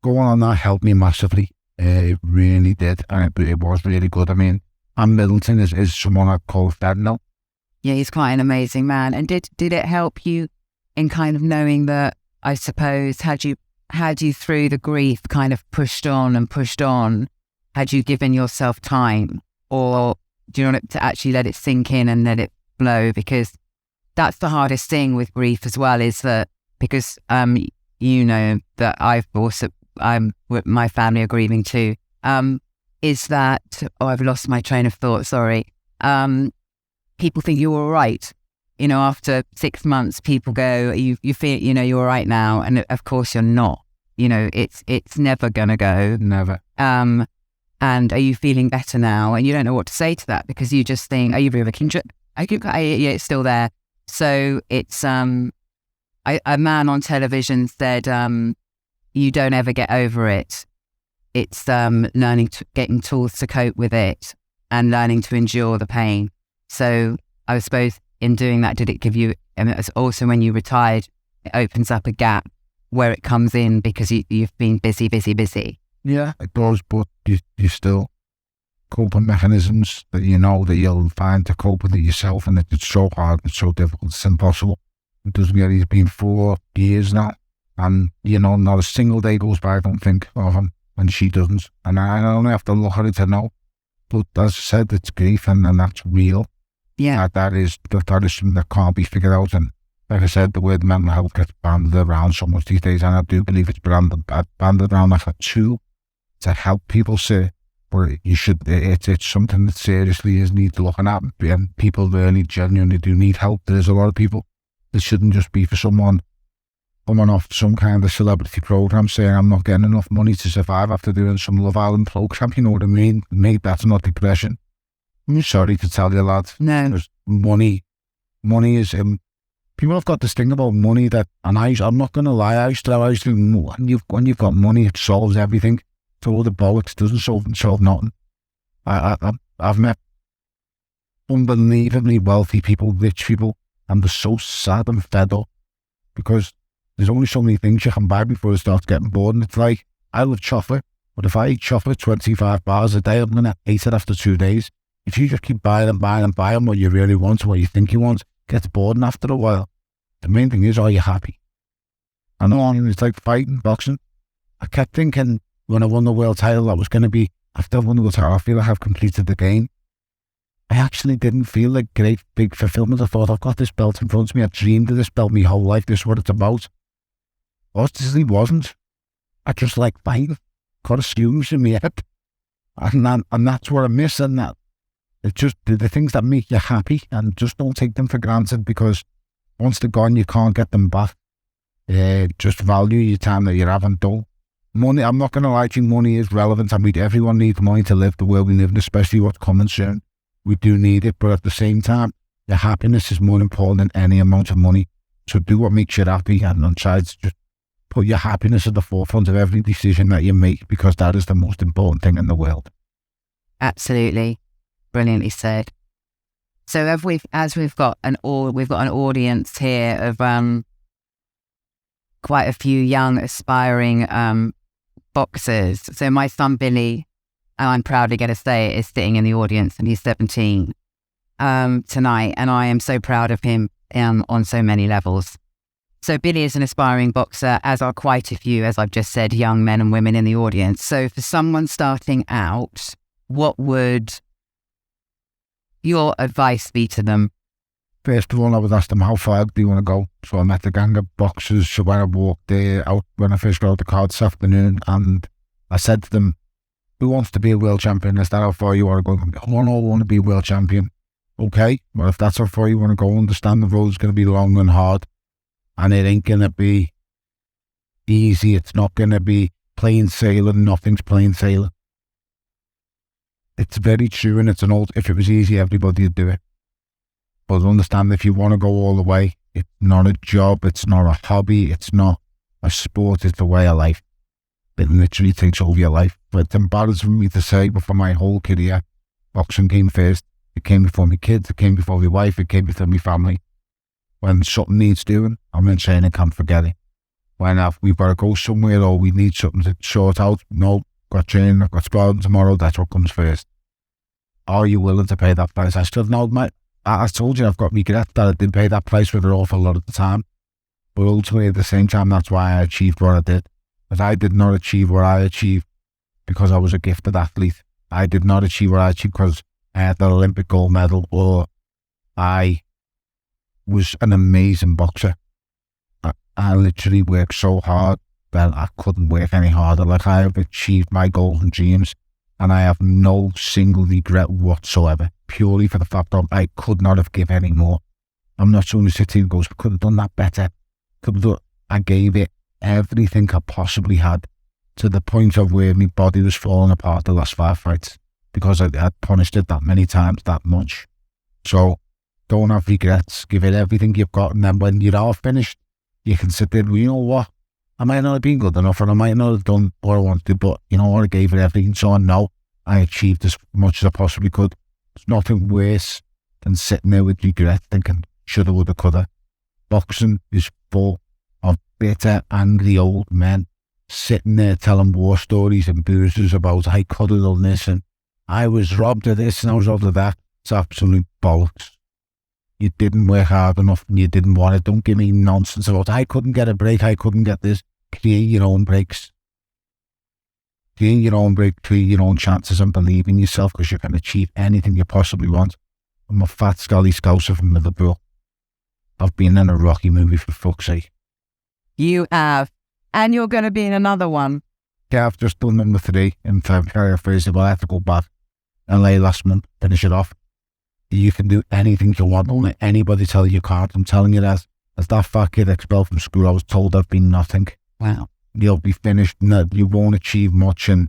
going on that helped me massively. It really did, and it was really good. I mean, Ann Middleton is someone I call Fentanyl. Yeah, he's quite an amazing man. And did it help you in kind of knowing that, I suppose, had you through the grief kind of pushed on and pushed on, had you given yourself time, or do you want to actually let it sink in and let it flow? Because that's the hardest thing with grief as well, is that because you know that my family are grieving too, is that, I've lost my train of thought, sorry. People think you're all right. You know, after 6 months, people go, you feel, you know, you're all right now. And of course you're not. You know, it's never going to go. Never. And are you feeling better now? And you don't know what to say to that, because you just think, are you really injured? Yeah, it's still there. So it's, a man on television said, you don't ever get over it. It's getting tools to cope with it and learning to endure the pain. So I suppose in doing that, did it give you, and it's also when you retired, it opens up a gap where it comes in because you've been busy. Yeah, it does, but you still coping mechanisms that you know that you'll find to cope with it yourself, and it's so hard, it's so difficult, it's impossible. It doesn't get, he's been 4 years now, and you know, not a single day goes by I don't think of him, and she doesn't, and I only have to look at it to know. But as I said, it's grief, and that's real. Yeah, that is something that can't be figured out. And like I said, the word mental health gets banded around so much these days, and I do believe it's banded around like a tool to help people see. But it's something that seriously needs looking at, and people really genuinely do need help. There's a lot of people that shouldn't just be for someone coming off some kind of celebrity program saying, I'm not getting enough money to survive after doing some Love Island program, you know what I mean? Mate, that's not depression. I'm sorry to tell you, lad. no, There's money is, people have got this thing about money that, and I'm not going to lie, I used to when you've got money, it solves everything. So all the bollocks doesn't solve nothing. I've met unbelievably wealthy people, rich people, and they're so sad and fed up because there's only so many things you can buy before it starts getting bored. And it's like, I love chocolate, but if I eat chocolate 25 bars a day, I'm going to eat it after 2 days. If you just keep buying what you really want, what you think you want, it gets bored, and after a while, the main thing is, are you happy? I know, it's like fighting, boxing. I kept thinking when I won the world title, that was going to be, after I won the world title, I feel like I've completed the game. I actually didn't feel like great big fulfillment. I thought, I've got this belt in front of me, I've dreamed of this belt my whole life, this is what it's about. Obviously wasn't. I just like fighting, got a skews in my head. And that's what I miss, and that it's just the things that make you happy, and just don't take them for granted, because once they're gone, you can't get them back. Just value your time that you're having. Don't. Money, I'm not going to lie to you, money is relevant, and everyone needs money to live the world we live in, especially what's coming soon. We do need it, but at the same time, your happiness is more important than any amount of money. So do what makes you happy, and try to just put your happiness at the forefront of every decision that you make, because that is the most important thing in the world. absolutely. Brilliantly said. So we've got an audience here of quite a few young aspiring boxers. So my son Billy, and I'm proudly going to say it, is sitting in the audience, and he's 17 tonight, and I am so proud of him on so many levels. So Billy is an aspiring boxer, as are quite a few, as I've just said, young men and women in the audience. So for someone starting out, what would your advice be to them? First of all, I would ask them, how far do you want to go? So I met a gang of boxers. So when I walked out, when I first got out the car this afternoon, and I said to them, who wants to be a world champion? Is that how far you want to go? I want to be a world champion. Okay, well, if that's how far you want to go, understand the road's going to be long and hard, and it ain't going to be easy. It's not going to be plain sailing. Nothing's plain sailing. It's very true, and if it was easy, everybody would do it. But understand, if you want to go all the way, it's not a job, it's not a hobby, it's not a sport, it's a way of life. It literally takes over your life. But it's embarrassing me to say, but for my whole career, boxing came first. It came before my kids, it came before my wife, it came before my family. When something needs doing, I'm in training camp, forget it. When we've got to go somewhere, or we need something to sort out, no, got training, I've got sparring tomorrow, that's what comes first. Are you willing to pay that price? I I told you I've got regret that I didn't pay that price with an awful lot of the time. But ultimately, at the same time, that's why I achieved what I did. But I did not achieve what I achieved because I was a gifted athlete. I did not achieve what I achieved because I had the Olympic gold medal or I was an amazing boxer. I literally worked so hard that I couldn't work any harder. Like, I have achieved my goals and dreams, and I have no single regret whatsoever, purely for the fact that I could not have given any more. I'm not someone who sits here and goes, could have done that better. I gave it everything I possibly had, to the point of where my body was falling apart the last 5 fights because I had punished it that many times, that much. So don't have regrets. Give it everything you've got, and then when you're all finished, you can sit there, well, you know what? I might not have been good enough, and I might not have done what I wanted to, but you know what? I gave it everything, so I know I achieved as much as I possibly could. There's nothing worse than sitting there with regret, thinking, shoulda, woulda, coulda. Boxing is full of bitter, angry old men sitting there telling war stories and bruises about, I could have done this, and I was robbed of this, and I was robbed of that. It's absolute bollocks. You didn't work hard enough, and you didn't want it. Don't give me nonsense about, I couldn't get a break, I couldn't get this. Create your own breaks. Create your own break, create your own chances, and believe in yourself, because you can achieve anything you possibly want. I'm a fat, scally scouser from Liverpool. I've been in a Rocky movie, for fuck's sake. You have. And you're going to be in another one. Yeah, I've just done number 3 in February. First of all, I have to go back and LA last month, finish it off. You can do anything you want. Don't let anybody tell you can't. I'm telling you that. As that fat kid expelled from school, I was told I've been nothing. Wow. You'll be finished. No, you won't achieve much. And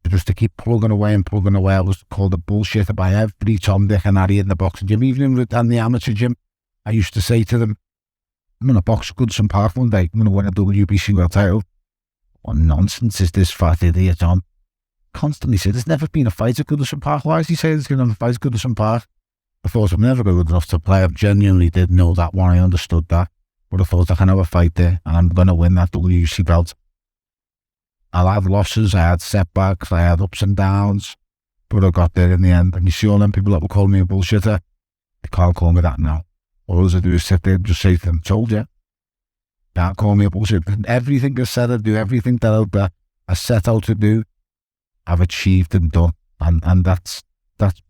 just to keep plugging away. I was called a bullshitter by every Tom, Dick and Harry in the boxing gym. Even in the amateur gym, I used to say to them, I'm going to box Goodson Park one day. I'm going to win a WBC world title. What nonsense is this fat idiot on? Constantly said, there's never been a fight at Goodson Park. Why is he saying there's going to be a fight at Goodson Park? I thought I'm never good enough to play. I genuinely did know that one. I understood that. But I thought I can have a fight there and I'm going to win that WBC belt. I'll have losses, I had setbacks, I had ups and downs, but I got there in the end. And you see all them people that were calling me a bullshitter, they can't call me that now. All I do is sit there and just say to them, told you. Can't call me a bullshitter. Everything I said I'd do, everything that I set out to do, I've achieved and done. And that's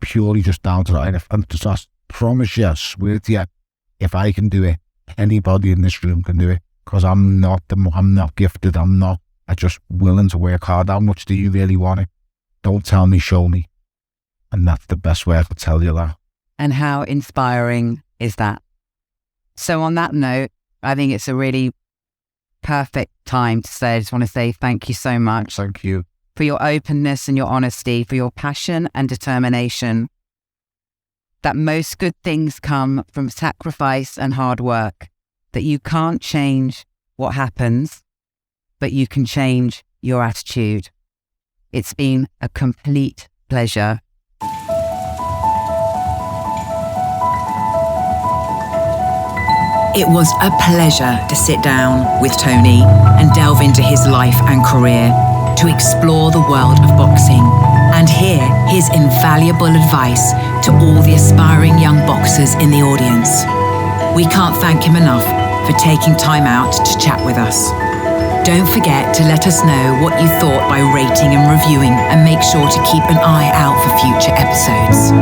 purely just down to that. And I promise you, I swear to you, if I can do it, anybody in this room can do it. Because I'm not gifted, I'm just willing to work hard. How much do you really want it? Don't tell me, show me. And that's the best way I could tell you that. And how inspiring is that? So on that note, I think it's a really perfect time to say, I just want to say thank you so much. Thank you. For your openness and your honesty, for your passion and determination. That most good things come from sacrifice and hard work. That you can't change what happens, but you can change your attitude. It's been a complete pleasure. It was a pleasure to sit down with Tony and delve into his life and career, to explore the world of boxing and hear his invaluable advice to all the aspiring young boxers in the audience. We can't thank him enough for taking time out to chat with us. Don't forget to let us know what you thought by rating and reviewing, and make sure to keep an eye out for future episodes.